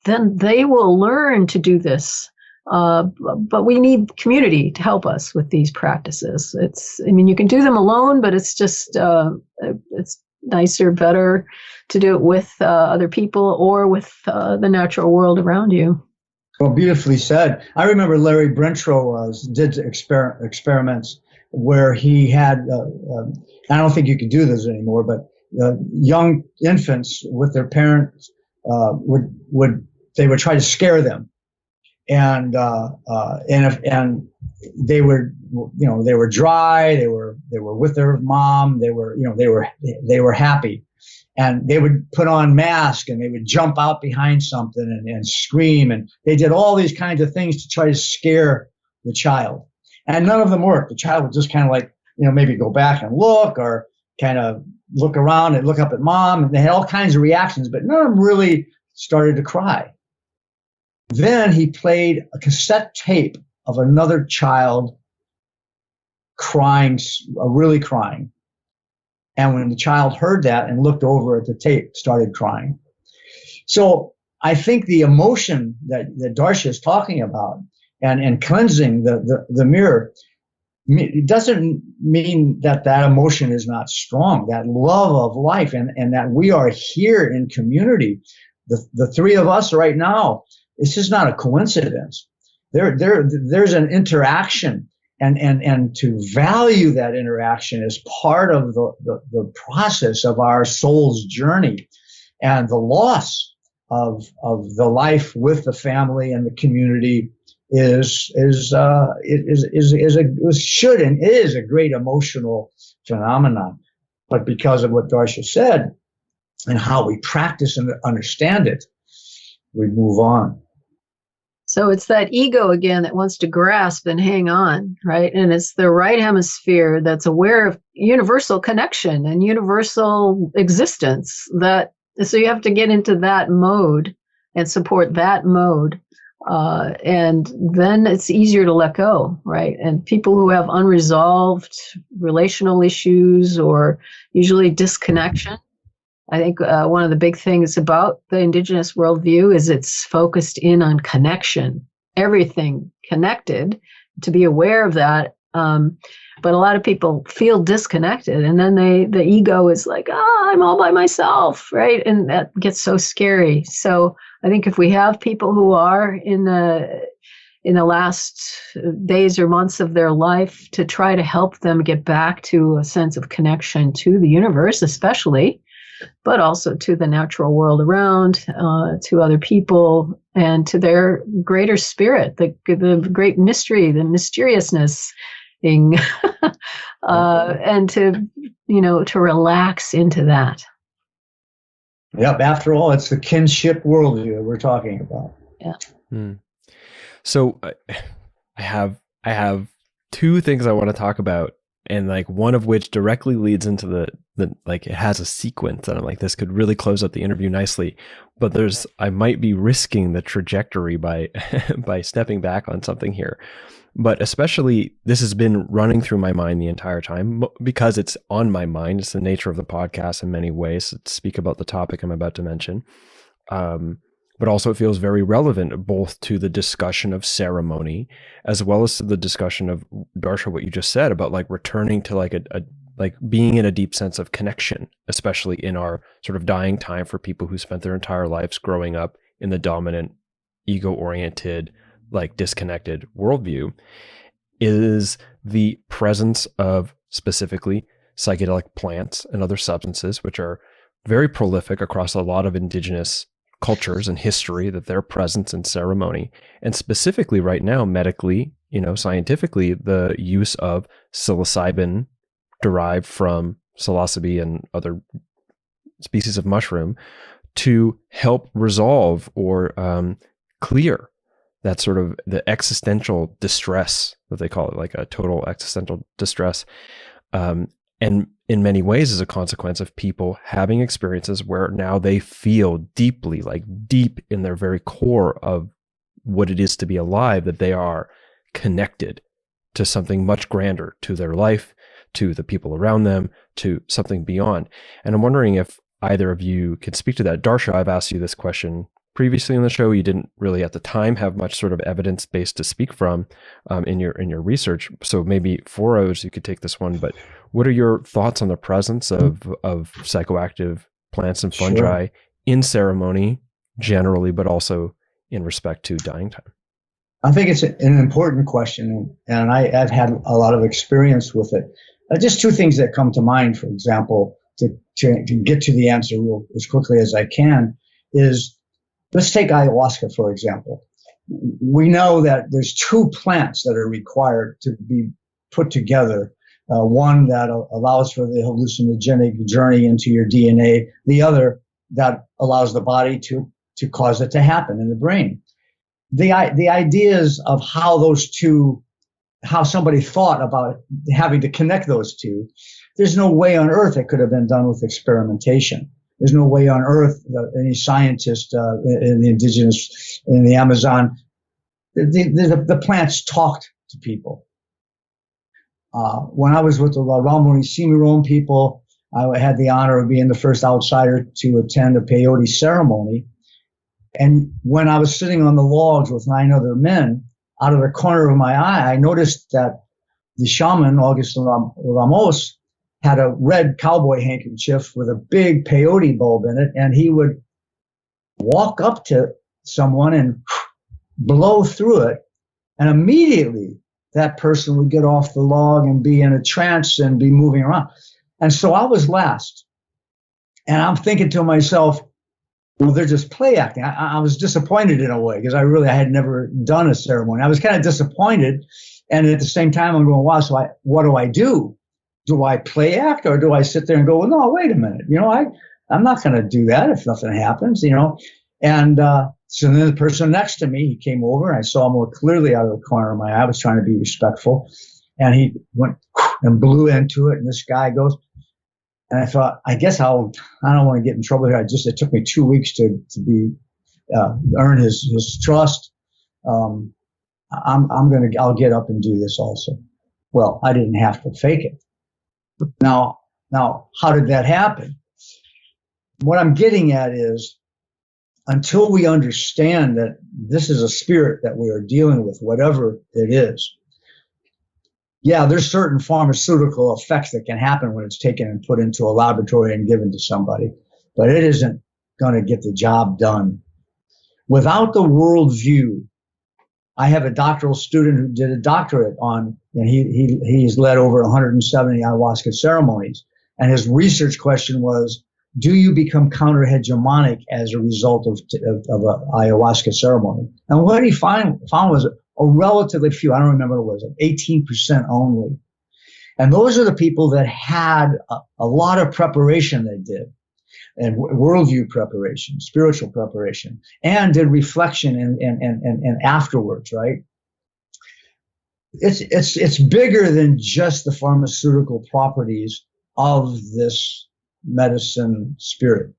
then they will learn to do this. But we need community to help us with these practices. You can do them alone, but it's just, it's nicer, better to do it with other people or with the natural world around you. Well, beautifully said. I remember Larry Brentrow did experiments where he had, I don't think you can do this anymore, but young infants with their parents they would try to scare them. And they were, they were dry. They were with their mom. They were happy, and they would put on masks and they would jump out behind something and scream. And they did all these kinds of things to try to scare the child, and none of them worked. The child would just kind of like, maybe go back and look, or kind of look around and look up at mom, and they had all kinds of reactions, but none of them really started to cry. Then he played a cassette tape of another child crying, really crying. And when the child heard that and looked over at the tape, started crying. So I think the emotion that Darcia is talking about and cleansing the mirror, it doesn't mean that emotion is not strong, that love of life, and that we are here in community. The three of us right now, it's just not a coincidence. There's an interaction, and to value that interaction is part of the process of our soul's journey, and the loss of the life with the family and the community is a great emotional phenomenon. But because of what Darcia said and how we practice and understand it, we move on. So it's that ego again that wants to grasp and hang on, right? And it's the right hemisphere that's aware of universal connection and universal existence. So you have to get into that mode and support that mode. And then it's easier to let go, right? And people who have unresolved relational issues or usually disconnection, I think one of the big things about the indigenous worldview is it's focused in on connection, everything connected, to be aware of that. But a lot of people feel disconnected, and then the ego is like, I'm all by myself, right? And that gets so scary. So I think if we have people who are in the last days or months of their life, to try to help them get back to a sense of connection to the universe, especially, but also to the natural world around, to other people, and to their greater spirit, the great mystery, the mysteriousness, and to relax into that. Yep. After all, it's the kinship worldview that we're talking about. Yeah. So I have two things I want to talk about, and like one of which directly leads into the like, it has a sequence, and I'm like, this could really close out the interview nicely, but I might be risking the trajectory by by stepping back on something here. But especially, this has been running through my mind the entire time because it's on my mind. It's the nature of the podcast in many ways to speak about the topic I'm about to mention. But also it feels very relevant both to the discussion of ceremony as well as to the discussion of, Darcia, what you just said about like returning to like like being in a deep sense of connection, especially in our sort of dying time for people who spent their entire lives growing up in the dominant, ego-oriented, like disconnected worldview, is the presence of specifically psychedelic plants and other substances, which are very prolific across a lot of indigenous cultures and history, that their presence in ceremony, and specifically right now, medically, scientifically, the use of psilocybin derived from psilocybe and other species of mushroom to help resolve or clear that sort of the existential distress that they call it, like a total existential distress. And in many ways as a consequence of people having experiences where now they feel deeply, like deep in their very core of what it is to be alive, that they are connected to something much grander, to their life, to the people around them, to something beyond. And I'm wondering if either of you could speak to that. Darcia, I've asked you this question previously on the show. You didn't really at the time have much sort of evidence base to speak from in your research. So maybe for us, you could take this one. But what are your thoughts on the presence of psychoactive plants and fungi in ceremony generally, but also in respect to dying time? I think it's an important question, and I've had a lot of experience with it. Just two things that come to mind, for example, to get to the answer as quickly as I can, is let's take ayahuasca, for example. We know that there's two plants that are required to be put together. One that allows for the hallucinogenic journey into your DNA. The other that allows the body to cause it to happen in the brain. The ideas of how somebody thought about having to connect those two, there's no way on earth it could have been done with experimentation. There's no way on earth that any scientist in the indigenous, in the Amazon, the plants talked to people. When I was with the Raumuri Simiron people, I had the honor of being the first outsider to attend a peyote ceremony. And when I was sitting on the logs with 9 other men, out of the corner of my eye, I noticed that the shaman, Augustin Ramos, had a red cowboy handkerchief with a big peyote bulb in it, and he would walk up to someone and blow through it, and immediately that person would get off the log and be in a trance and be moving around. And so I was last, and I'm thinking to myself, well, they're just play acting. I was disappointed in a way because I had never done a ceremony. I was kind of disappointed, and at the same time, I'm going, wow, so what do I do? Do I play act, or do I sit there and go, well, no, wait a minute. I'm not going to do that if nothing happens, And So then the person next to me, he came over and I saw more clearly out of the corner of my eye. I was trying to be respectful. And he went and blew into it. And this guy goes, and I thought, I guess I don't want to get in trouble here. It took me 2 weeks to earn his trust. I'll get up and do this also. Well, I didn't have to fake it. Now, how did that happen? What I'm getting at is, until we understand that this is a spirit that we are dealing with, whatever it is, yeah, there's certain pharmaceutical effects that can happen when it's taken and put into a laboratory and given to somebody, but it isn't going to get the job done. Without the worldview, I have a doctoral student who did a doctorate on, and he's led over 170 ayahuasca ceremonies, and his research question was, do you become counter-hegemonic as a result of an ayahuasca ceremony? And what he found was a relatively few, I don't remember what it was, like 18% only. And those are the people that had a lot of preparation they did, and worldview preparation, spiritual preparation, and did reflection and afterwards, right? It's bigger than just the pharmaceutical properties of this medicine spirit.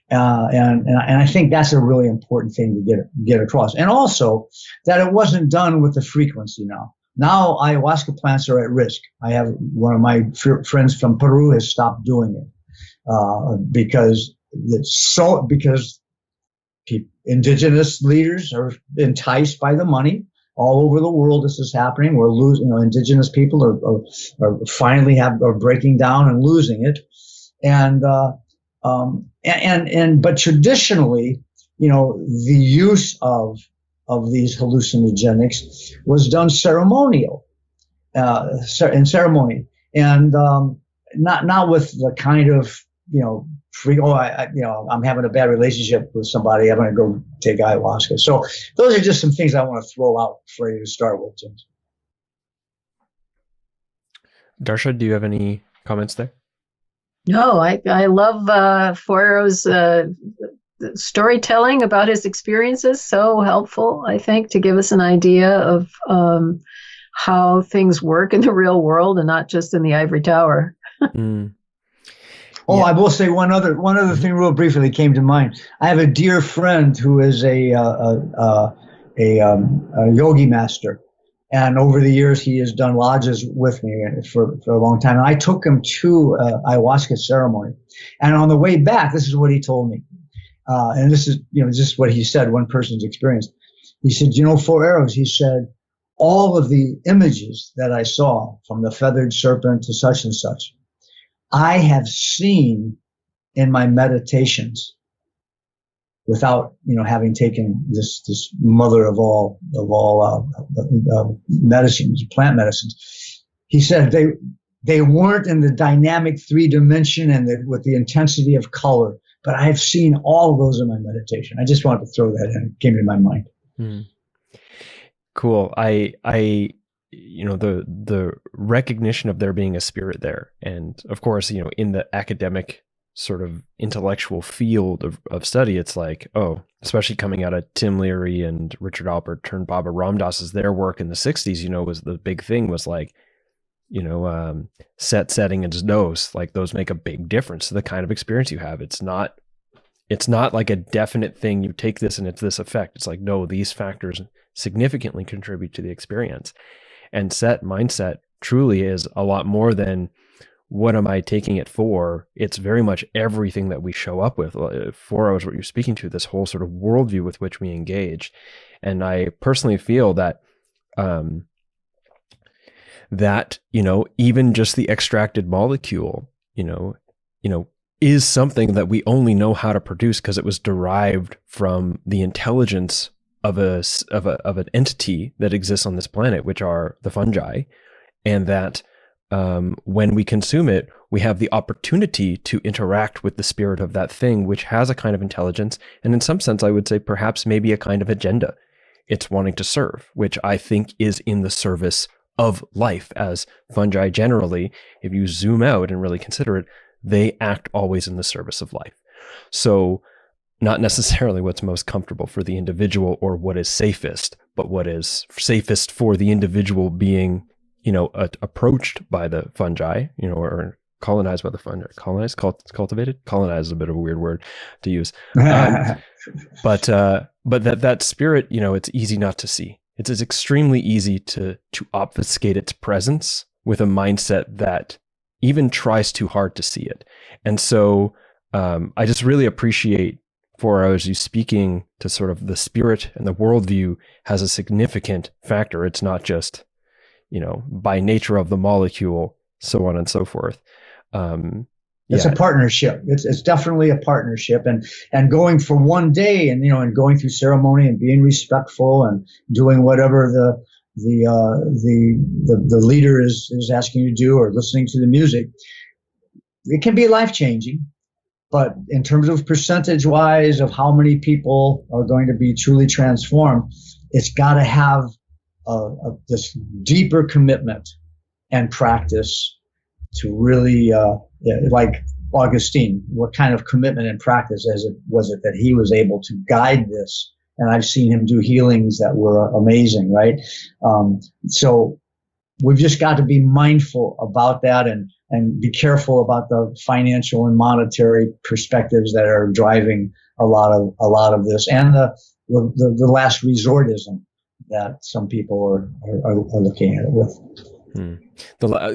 And I think that's a really important thing to get across. And also that it wasn't done with the frequency now. Now ayahuasca plants are at risk. I have one of my friends from Peru has stopped doing it because indigenous leaders are enticed by the money. All over the world, this is happening. We're losing, indigenous people are finally are breaking down and losing it. But traditionally, the use of these hallucinogenics was done ceremonial, in ceremony, and not with the kind of I'm having a bad relationship with somebody, I'm going to go take ayahuasca. So those are just some things I want to throw out for you to start with, James. Darcia, do you have any comments there? No, I love Foyero's storytelling about his experiences. So helpful, I think, to give us an idea of how things work in the real world and not just in the ivory tower. Oh, yeah. I will say one other thing real briefly that came to mind. I have a dear friend who is a yogi master. And over the years, he has done lodges with me for a long time. And I took him to ayahuasca ceremony. And on the way back, this is what he told me. And this is, just what he said, one person's experience. He said, 4 arrows. He said, all of the images that I saw, from the feathered serpent to such and such, I have seen in my meditations without, having taken this mother of all medicines, plant medicines. He said they weren't in the dynamic 3-dimension and with the intensity of color, but I have seen all of those in my meditation. I just wanted to throw that in. It came to my mind. Cool. The recognition of there being a spirit there. And of course, in the academic sort of intellectual field of study, it's like, especially coming out of Tim Leary and Richard Alpert turned Baba Ram Dass's, their work in the 60s, was the big thing was like, setting, and dose, like those make a big difference to the kind of experience you have. It's not like a definite thing. You take this and it's this effect. It's like, no, these factors significantly contribute to the experience. And mindset truly is a lot more than what am I taking it for? It's very much everything that we show up with. 4 hours, what you're speaking to, this whole sort of worldview with which we engage. And I personally feel that, even just the extracted molecule, is something that we only know how to produce because it was derived from the intelligence of an entity that exists on this planet, which are the fungi, and that when we consume it, we have the opportunity to interact with the spirit of that thing, which has a kind of intelligence, and in some sense, I would say perhaps maybe a kind of agenda it's wanting to serve, which I think is in the service of life, as fungi generally, if you zoom out and really consider it, they act always in the service of life. So not necessarily what's most comfortable for the individual or what is safest, but what is safest for the individual being, approached by the fungi, or colonized by the fungi. Colonized, cultivated. Colonized is a bit of a weird word to use, but that spirit, it's easy not to see. It's extremely easy to obfuscate its presence with a mindset that even tries too hard to see it. And so I just really appreciate as you speaking to sort of the spirit and the worldview has a significant factor. It's not just, by nature of the molecule, so on and so forth. It's a partnership. It's definitely a partnership, and going for one day and going through ceremony and being respectful and doing whatever the leader is asking you to do, or listening to the music, it can be life changing. But in terms of percentage wise of how many people are going to be truly transformed, it's got to have this deeper commitment and practice to really, like Augustine, what kind of commitment and practice was it that he was able to guide this? And I've seen him do healings that were amazing, right? So we've just got to be mindful about that and be careful about the financial and monetary perspectives that are driving a lot of this, and the last resortism that some people are looking at it with.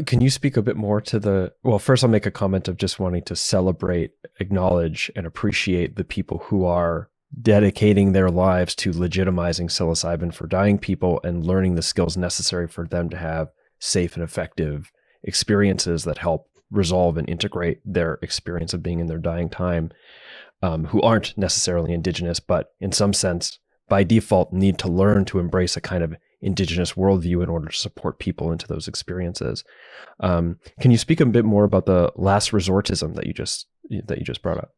Can you speak a bit more to well, first I'll make a comment of just wanting to celebrate, acknowledge, and appreciate the people who are dedicating their lives to legitimizing psilocybin for dying people and learning the skills necessary for them to have safe and effective experiences that help resolve and integrate their experience of being in their dying time, who aren't necessarily indigenous, but in some sense, by default, need to learn to embrace a kind of indigenous worldview in order to support people into those experiences. Can you speak a bit more about the last resortism that you just brought up?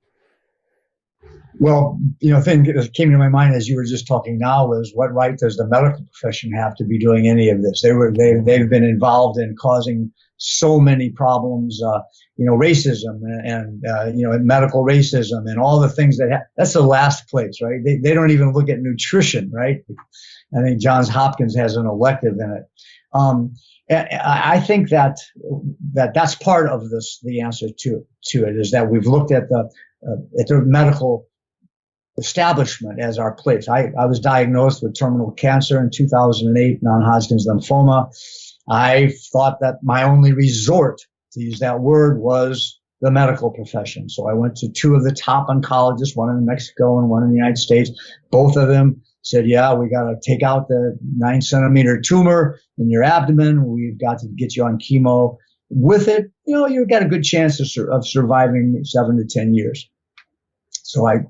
Well, thing that came to my mind as you were just talking now was, what right does the medical profession have to be doing any of this? They've been involved in causing so many problems, racism and medical racism and all the things that's the last place, right? They don't even look at nutrition, right? I think Johns Hopkins has an elective in it. I think that's part of this. The answer to it is that we've looked at the medical establishment as our place. I was diagnosed with terminal cancer in 2008, non-Hodgkin's lymphoma. I thought that my only resort, to use that word, was the medical profession. So I went to two of the top oncologists, one in Mexico and one in the United States. Both of them said, yeah, we got to take out the 9-centimeter tumor in your abdomen. We've got to get you on chemo. With it, you've got a good chance of surviving 7 to 10 years. So I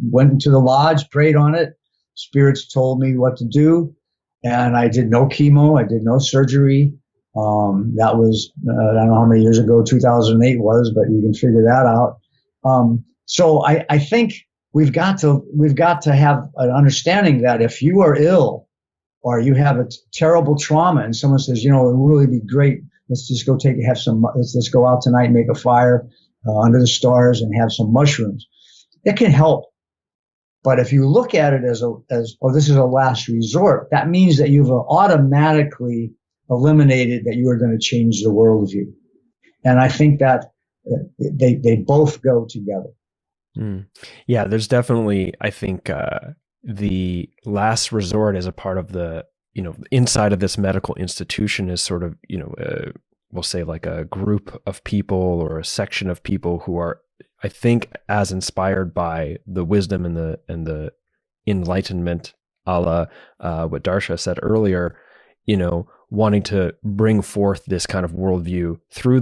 went into the lodge, prayed on it. Spirits told me what to do. And I did no chemo. I did no surgery. That was, I don't know how many years ago 2008 was, but you can figure that out. So I think we've got to have an understanding that if you are ill or you have a terrible trauma and someone says, it would really be great. Let's just go let's just go out tonight, make a fire under the stars and have some mushrooms. It can help. But if you look at it as this is a last resort, that means that you've automatically eliminated that you are going to change the worldview. And I think that they both go together. Yeah, there's definitely, I think, the last resort as a part of the, inside of this medical institution is sort of, we'll say like a group of people or a section of people who are, I think, as inspired by the wisdom and the enlightenment, a la what Darcia said earlier, wanting to bring forth this kind of worldview through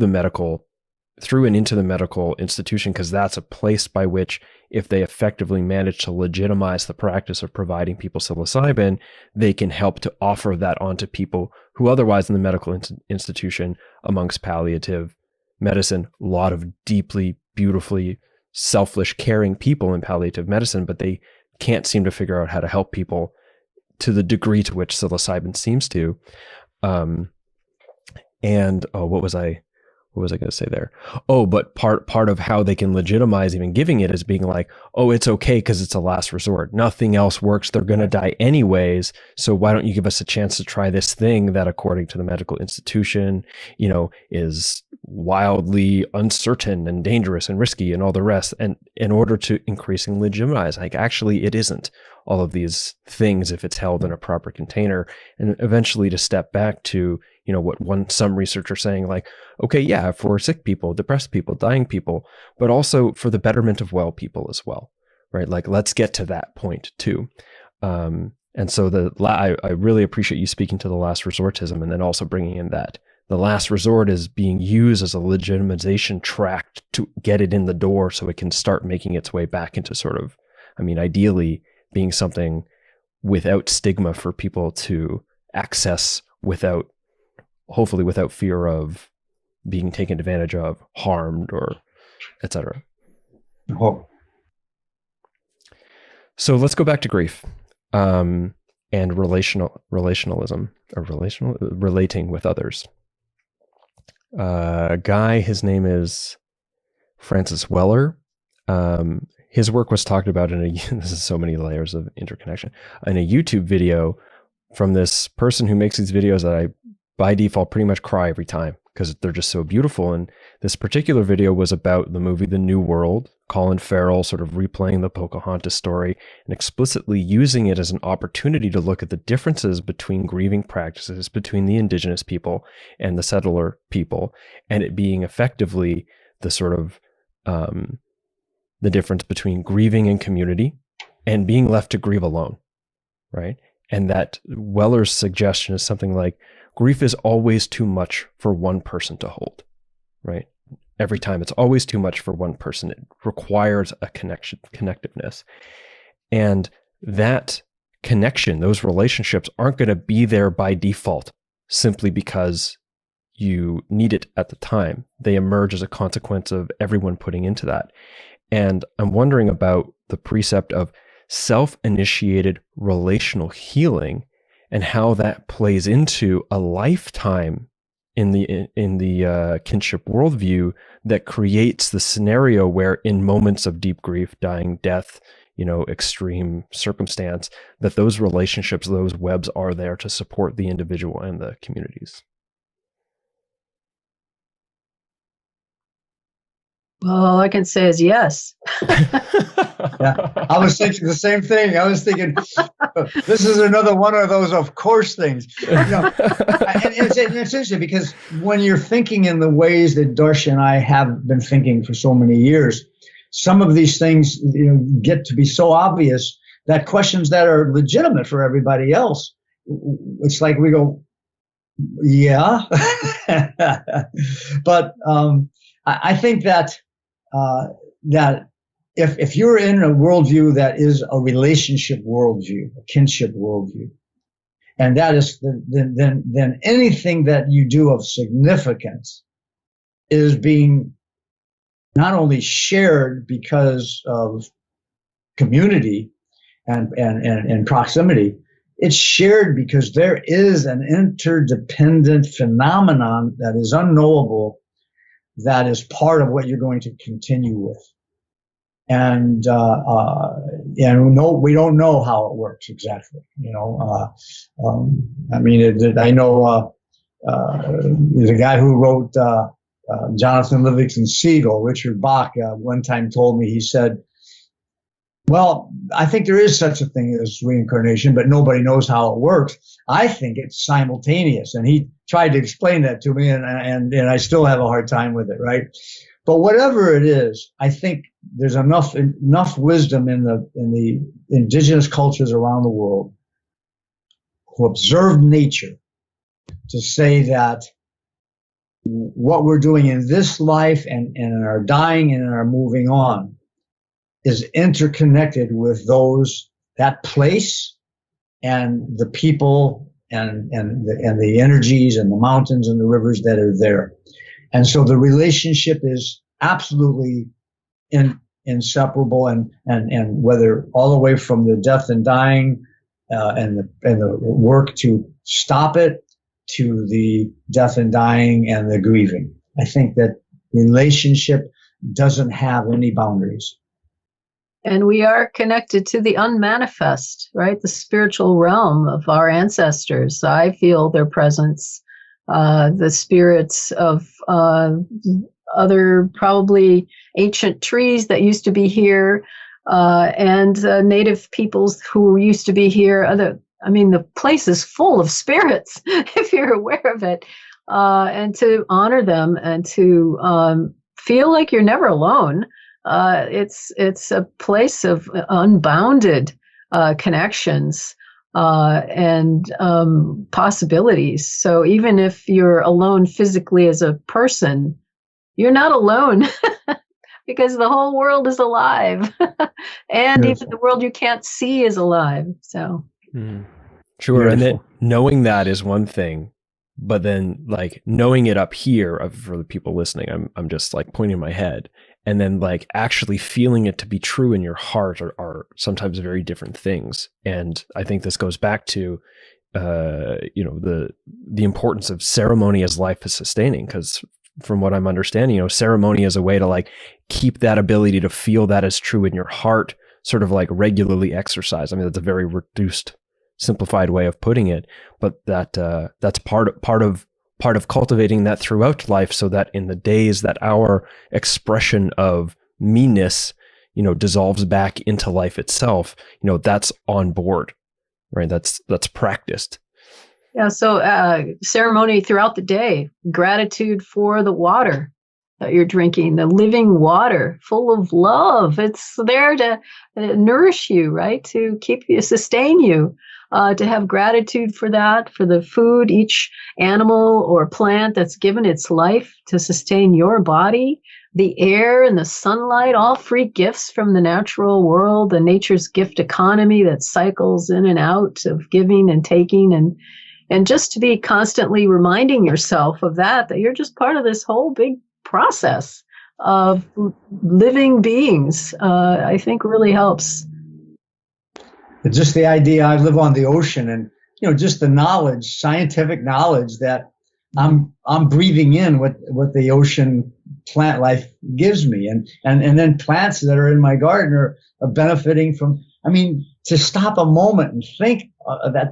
and into the medical institution, because that's a place by which, if they effectively manage to legitimize the practice of providing people psilocybin, they can help to offer that onto people who otherwise in the medical institution, amongst palliative medicine, a lot of deeply, beautifully selfish, caring people in palliative medicine, but they can't seem to figure out how to help people to the degree to which psilocybin seems to. What what was I going to say there? Oh, but part of how they can legitimize even giving it is being like, oh, it's okay because it's a last resort. Nothing else works. They're going to die anyways. So why don't you give us a chance to try this thing that, according to the medical institution, is wildly uncertain and dangerous and risky and all the rest. And in order to increasingly legitimize, like, actually, it isn't all of these things if it's held in a proper container, and eventually to step back to, what some research are saying, like, okay, yeah, for sick people, depressed people, dying people, but also for the betterment of well people as well, right? Like, let's get to that point too. And so I really appreciate you speaking to the last resortism, and then also bringing in that the last resort is being used as a legitimization tract to get it in the door so it can start making its way back into sort of, ideally being something without stigma for people to access hopefully without fear of being taken advantage of, harmed, or etc. Oh. So let's go back to grief and relationalism, or relating with others. A guy, his name is Francis Weller. His work was talked about this is so many layers of interconnection, in a YouTube video from this person who makes these videos that I, by default, pretty much cry every time because they're just so beautiful. And this particular video was about the movie The New World, Colin Farrell sort of replaying the Pocahontas story and explicitly using it as an opportunity to look at the differences between grieving practices between the indigenous people and the settler people, and it being effectively the sort of the difference between grieving in community and being left to grieve alone, right? And that Weller's suggestion is something like, grief is always too much for one person to hold, right? Every time it's always too much for one person. It requires a connectiveness. And that connection, those relationships aren't going to be there by default simply because you need it at the time. They emerge as a consequence of everyone putting into that. And I'm wondering about the precept of self-initiated relational healing and how that plays into a lifetime in the kinship worldview that creates the scenario where, in moments of deep grief, dying, death, extreme circumstance, that those relationships, those webs are there to support the individual and the communities. Well, all I can say is yes. Yeah, I was thinking the same thing. I was thinking, this is another one of those of course things. And it's interesting because when you're thinking in the ways that Darcia and I have been thinking for so many years, some of these things get to be so obvious that questions that are legitimate for everybody else, it's like we go, yeah. But I think that if you're in a worldview that is a relationship worldview, a kinship worldview, and that is then anything that you do of significance is being not only shared because of community and proximity, it's shared because there is an interdependent phenomenon that is unknowable, that is part of what you're going to continue with. And we don't know how it works exactly. I know there's a guy who wrote Jonathan Livingston Seagull, Richard Bach, one time told me, he said, well, I think there is such a thing as reincarnation, but nobody knows how it works. I think it's simultaneous. And he tried to explain that to me, and I still have a hard time with it, right? But whatever it is, I think there's enough wisdom in the indigenous cultures around the world who observe nature to say that what we're doing in this life and in our dying and in our moving on is interconnected with that place and the people and the energies and the mountains and the rivers that are there. And so the relationship is absolutely inseparable, and whether all the way from the death and dying and the work to stop it, to the death and dying and the grieving. I think that relationship doesn't have any boundaries. And we are connected to the unmanifest, right? The spiritual realm of our ancestors. I feel their presence, the spirits of other probably ancient trees that used to be here, and native peoples who used to be here. The place is full of spirits, if you're aware of it. And to honor them and to feel like you're never alone. It's a place of unbounded connections and possibilities. So even if you're alone physically as a person, you're not alone because the whole world is alive, and Yes. even the world you can't see is alive. So Sure. Beautiful. And then knowing that is one thing, but then like knowing it up here for the people listening, I'm just like pointing my head, and then like actually feeling it to be true in your heart are sometimes very different things. And I think this goes back to the importance of ceremony as life is sustaining, because from what I'm understanding, ceremony is a way to like keep that ability to feel that is true in your heart, sort of like regularly exercise. I mean, that's a very reduced, simplified way of putting it, but that's part of cultivating that throughout life, so that in the days that our expression of meanness, dissolves back into life itself, that's on board, right? That's practiced. yeah, so ceremony throughout the day, gratitude for the water that you're drinking, the living water full of love. It's there to nourish you, right? To keep you, sustain you. To have gratitude for that, for the food, each animal or plant that's given its life to sustain your body, the air and the sunlight, all free gifts from the natural world, the nature's gift economy that cycles in and out of giving and taking, and just to be constantly reminding yourself of that you're just part of this whole big process of living beings, I think really helps. It's just the idea, I live on the ocean, and just the knowledge, scientific knowledge that I'm breathing in what the ocean plant life gives me, and then plants that are in my garden are benefiting from. I mean, to stop a moment and think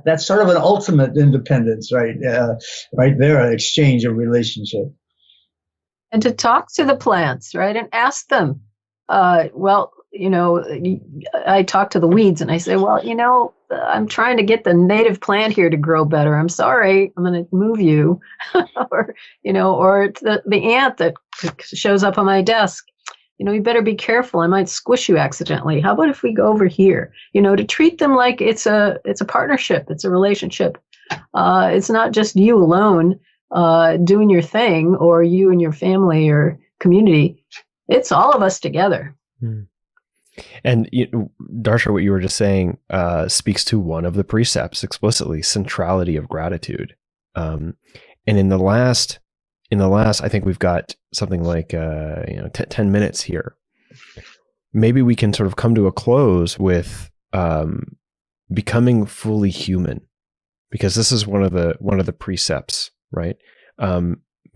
that's sort of an ultimate independence, right? Right there, an exchange of relationship. And to talk to the plants, right, and ask them, I talk to the weeds and I say, I'm trying to get the native plant here to grow better. I'm sorry, I'm going to move you. or the ant that shows up on my desk. You better be careful. I might squish you accidentally. How about if we go over here? To treat them like it's a partnership. It's a relationship. It's not just you alone doing your thing, or you and your family or community. It's all of us together. And Darcia, what you were just saying speaks to one of the precepts explicitly: centrality of gratitude. And in the last, I think we've got something like 10 minutes here. Maybe we can sort of come to a close with becoming fully human, because this is one of the precepts, right?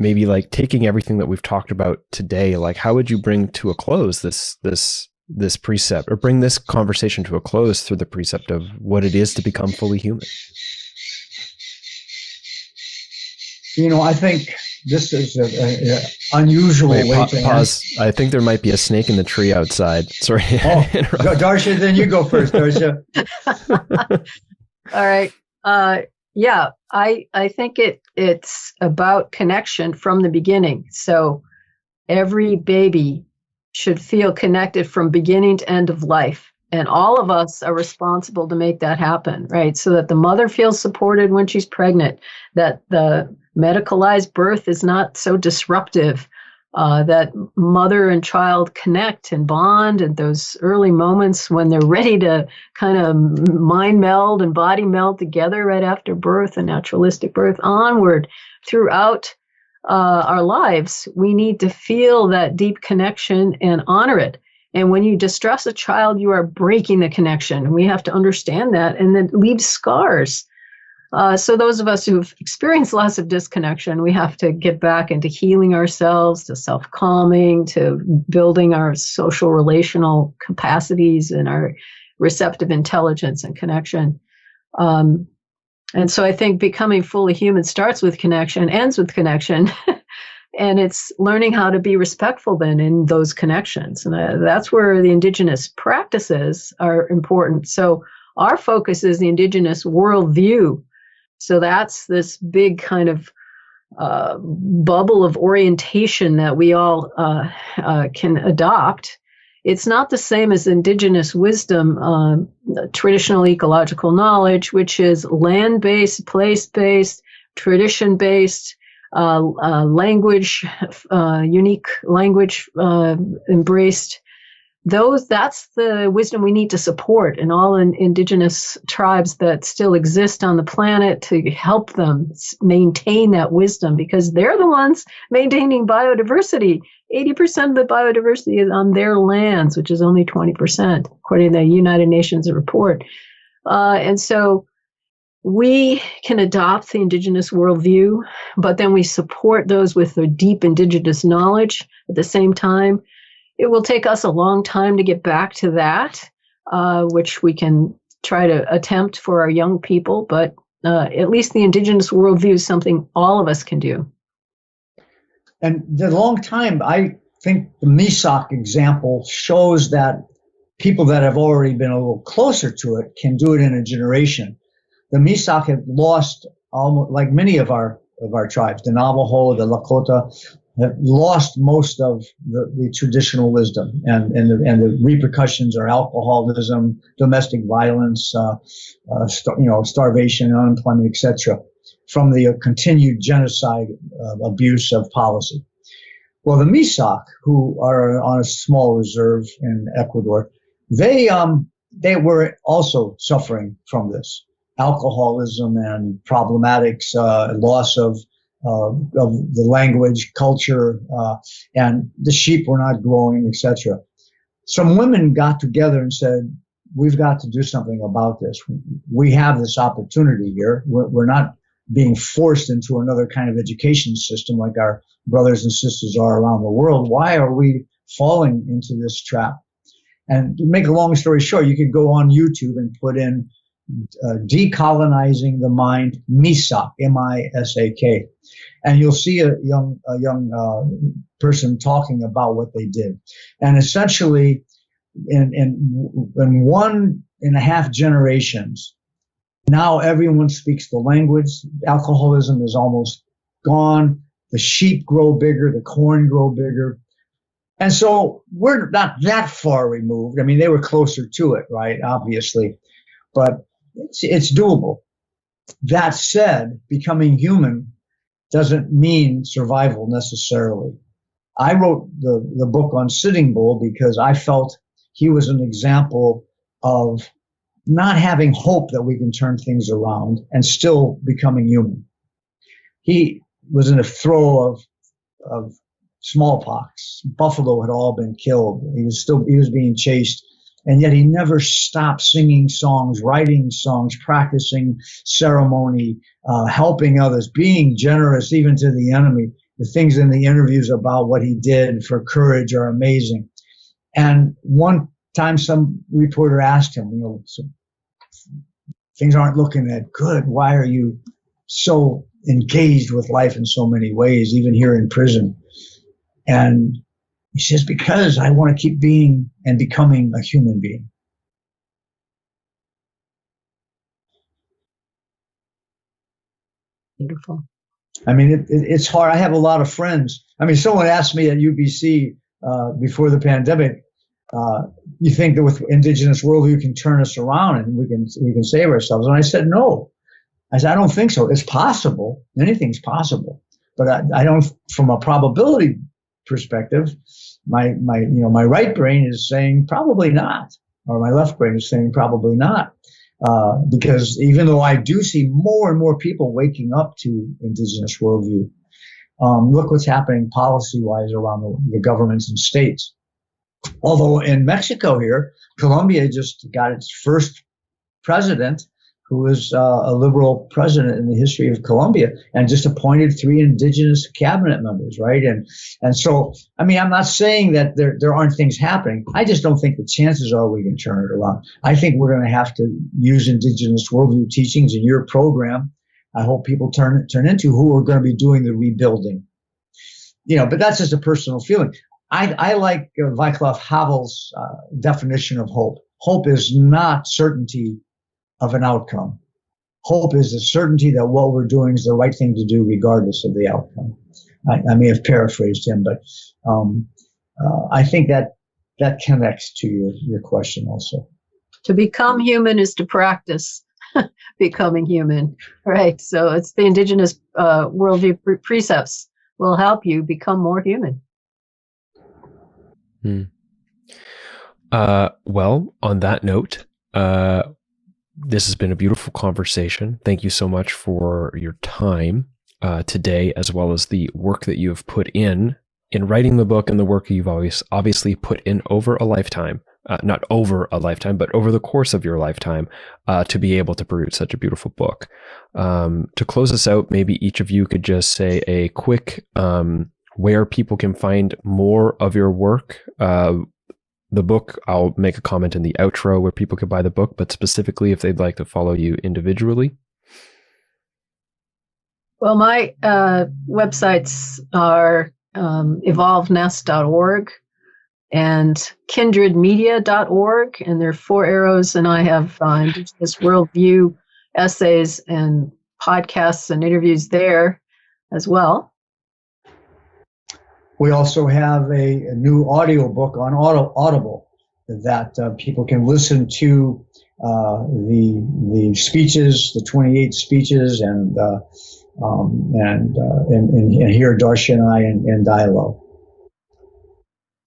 Maybe like taking everything that we've talked about today, like how would you bring to a close this precept, or bring this conversation to a close through the precept of what it is to become fully human? I think this is an unusual way to pause. I think there might be a snake in the tree outside. Sorry. Darcia, then you go first, Darcia. All right. I think it's about connection from the beginning. So every baby should feel connected from beginning to end of life. And all of us are responsible to make that happen, right? So that the mother feels supported when she's pregnant, that the medicalized birth is not so disruptive, that mother and child connect and bond at those early moments when they're ready to kind of mind meld and body meld together right after birth and naturalistic birth onward throughout our lives. We need to feel that deep connection and honor it. And when you distress a child, you are breaking the connection. We have to understand that, and then leave scars. So those of us who've experienced lots of disconnection, we have to get back into healing ourselves, to self-calming, to building our social relational capacities and our receptive intelligence and connection. And so I think becoming fully human starts with connection, ends with connection. And it's learning how to be respectful then in those connections. And that's where the indigenous practices are important. So our focus is the indigenous worldview. So that's this big kind of bubble of orientation that we all can adopt. It's not the same as indigenous wisdom, traditional ecological knowledge, which is land-based, place-based, tradition-based, language, unique language embraced. That's the wisdom we need to support in all indigenous tribes that still exist on the planet, to help them maintain that wisdom, because they're the ones maintaining biodiversity. 80% of the biodiversity is on their lands, which is only 20%, according to the United Nations report. And so we can adopt the indigenous worldview, but then we support those with their deep indigenous knowledge at the same time. It will take us a long time to get back to that, which we can try to attempt for our young people, but at least the indigenous worldview is something all of us can do. And the long time, I think the Misak example shows that people that have already been a little closer to it can do it in a generation. The Misak have lost, almost like many of our tribes, the Navajo, the Lakota, have lost most of the traditional wisdom, and the repercussions are alcoholism, domestic violence, starvation, unemployment, etc., from the continued genocide, abuse of policy. Well, the Misak, who are on a small reserve in Ecuador, they were also suffering from this alcoholism and problematics, loss of the language, culture, and the sheep were not growing, etc. Some women got together and said, we've got to do something about this. We have this opportunity here. We're not being forced into another kind of education system like our brothers and sisters are around the world. Why are we falling into this trap? And to make a long story short, you could go on YouTube and put in decolonizing the mind, Misak, M-I-S-A-K, and you'll see a young person talking about what they did. And essentially, in 1.5 generations, now everyone speaks the language. Alcoholism is almost gone. The sheep grow bigger. The corn grow bigger. And so we're not that far removed. I mean, they were closer to it, right? Obviously. But it's doable. That said, becoming human doesn't mean survival necessarily. I wrote the book on Sitting Bull because I felt he was an example of not having hope that we can turn things around and still becoming human. He was in a throe of smallpox. Buffalo had all been killed. He was being chased. And yet he never stopped singing songs, writing songs, practicing ceremony, helping others, being generous even to the enemy. The things in the interviews about what he did for courage are amazing. And one time some reporter asked him, so things aren't looking that good. Why are you so engaged with life in so many ways, even here in prison? And he says, because I want to keep being and becoming a human being. Beautiful. I mean, it's hard. I have a lot of friends. I mean, someone asked me at UBC before the pandemic, you think that with indigenous worldview can turn us around and we can save ourselves? And I said, no. I said, I don't think so. It's possible. Anything's possible. But I don't, from a probability perspective, my right brain is saying probably not, or my left brain is saying probably not, because even though I do see more and more people waking up to indigenous worldview, look what's happening policy-wise around the governments and states. Although in Mexico here, Colombia just got its first president who was a liberal president in the history of Colombia, and just appointed 3 indigenous cabinet members, right? And so, I mean, I'm not saying that there aren't things happening. I just don't think the chances are we can turn it around. I think we're going to have to use indigenous worldview teachings in your program. I hope people turn into who are going to be doing the rebuilding. But that's just a personal feeling. I like Václav Havel's definition of hope. Hope is not certainty of an outcome. Hope is the certainty that what we're doing is the right thing to do regardless of the outcome. I may have paraphrased him, but I think that connects to your question also. To become human is to practice becoming human, right? So it's the indigenous worldview precepts will help you become more human. Well, on that note, this has been a beautiful conversation. Thank you so much for your time today, as well as the work that you have put in writing the book, and the work you've obviously put in over a lifetime, not over a lifetime, but over the course of your lifetime, to be able to produce such a beautiful book. To close us out, maybe each of you could just say a quick where people can find more of your work. The book, I'll make a comment in the outro where people could buy the book, but specifically if they'd like to follow you individually. Well, my websites are evolvenest.org and kindredmedia.org, and there are 4 arrows, and I have indigenous worldview essays and podcasts and interviews there as well. We also have a new audio book on Audible that people can listen to the speeches, the 28 speeches, and hear Darcia and I in dialogue.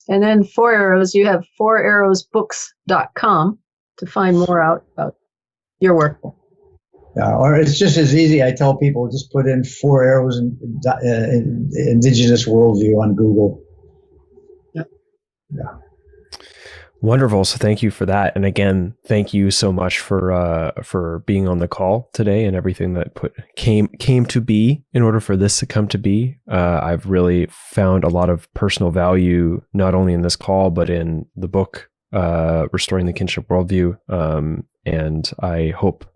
And then 4 arrows, you have 4arrowsbooks.com to find more out about your work. Or it's just as easy. I tell people, just put in 4 arrows in indigenous worldview on Google. Yep. Yeah. Wonderful. So thank you for that. And again, thank you so much for being on the call today and everything that came to be in order for this to come to be. I've really found a lot of personal value, not only in this call, but in the book, Restoring the Kinship Worldview. And I hope,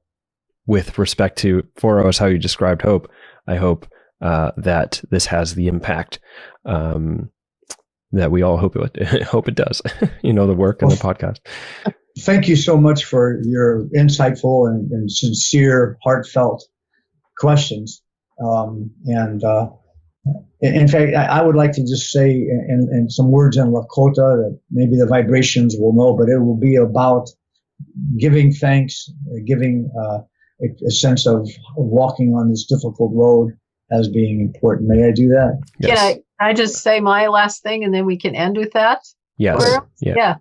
with respect to 4 hours, how you described hope, I hope that this has the impact that we all hope it does. The work and the podcast. Thank you so much for your insightful and sincere, heartfelt questions. In fact, I would like to just say in some words in Lakota that maybe the vibrations will know, but it will be about giving thanks, giving a sense of walking on this difficult road as being important. May I do that? Yes. Can I just say my last thing, and then we can end with that? Yes. Yeah.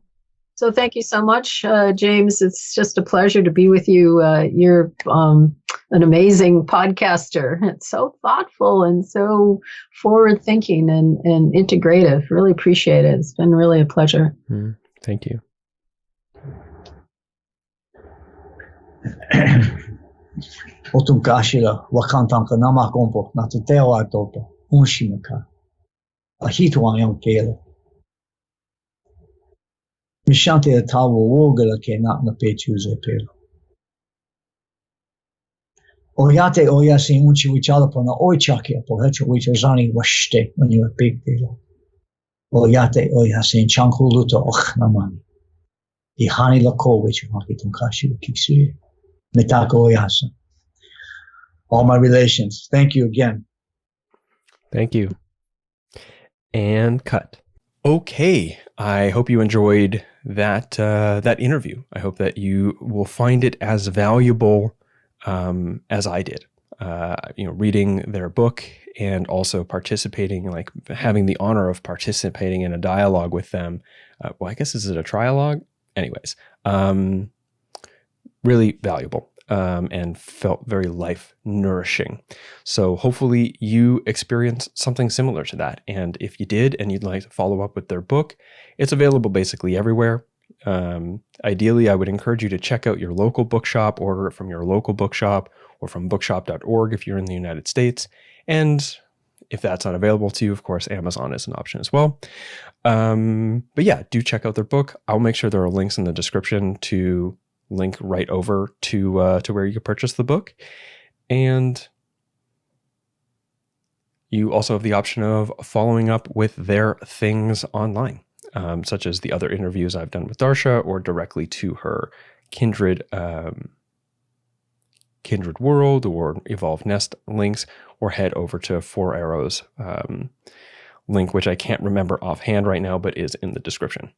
So thank you so much, James. It's just a pleasure to be with you. You're an amazing podcaster. It's so thoughtful and so forward-thinking and integrative. Really appreciate it. It's been really a pleasure. Thank you. Otum kashira wakantanka namakompo natuteo atopa unshimaka ahitwa yonkele mishante atawo wogala ke na pechuze pero oyate oyasi unchi wichala pona oichaki po hecho wichazani washte when you big deal oyate oyasi chankuluto och namani ihani lako wichu hakitum kashira kisi mitako oyasa. All my relations. Thank you again. Thank you. And cut. Okay. I hope you enjoyed that interview. I hope that you will find it as valuable as I did. Reading their book and also participating, like having the honor of participating in a dialogue with them. I guess, is it a trialogue? Anyways, really valuable. And felt very life nourishing. So hopefully you experienced something similar to that. And if you did, and you'd like to follow up with their book, it's available basically everywhere. Ideally, I would encourage you to check out your local bookshop, order it from your local bookshop or from bookshop.org if you're in the United States. And if that's not available to you, of course, Amazon is an option as well. But yeah, do check out their book. I'll make sure there are links in the description to link right over to where you can purchase the book. And you also have the option of following up with their things online, such as the other interviews I've done with Darcia, or directly to her Kindred World or Evolve Nest links, or head over to Four Arrows link, which I can't remember offhand right now, but is in the description.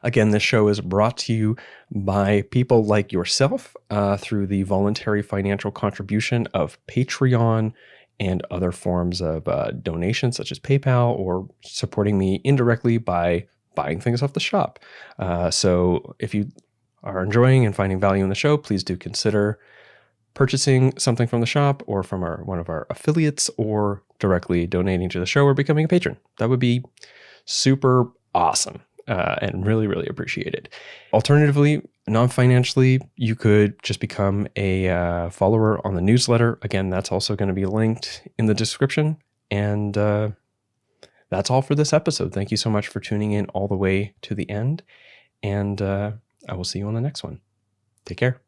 Again, this show is brought to you by people like yourself through the voluntary financial contribution of Patreon and other forms of donations such as PayPal, or supporting me indirectly by buying things off the shop. So if you are enjoying and finding value in the show, please do consider purchasing something from the shop or from one of our affiliates, or directly donating to the show or becoming a patron. That would be super awesome and really, really appreciated. Alternatively, non-financially, you could just become a follower on the newsletter. Again, that's also going to be linked in the description. And that's all for this episode. Thank you so much for tuning in all the way to the end. And I will see you on the next one. Take care.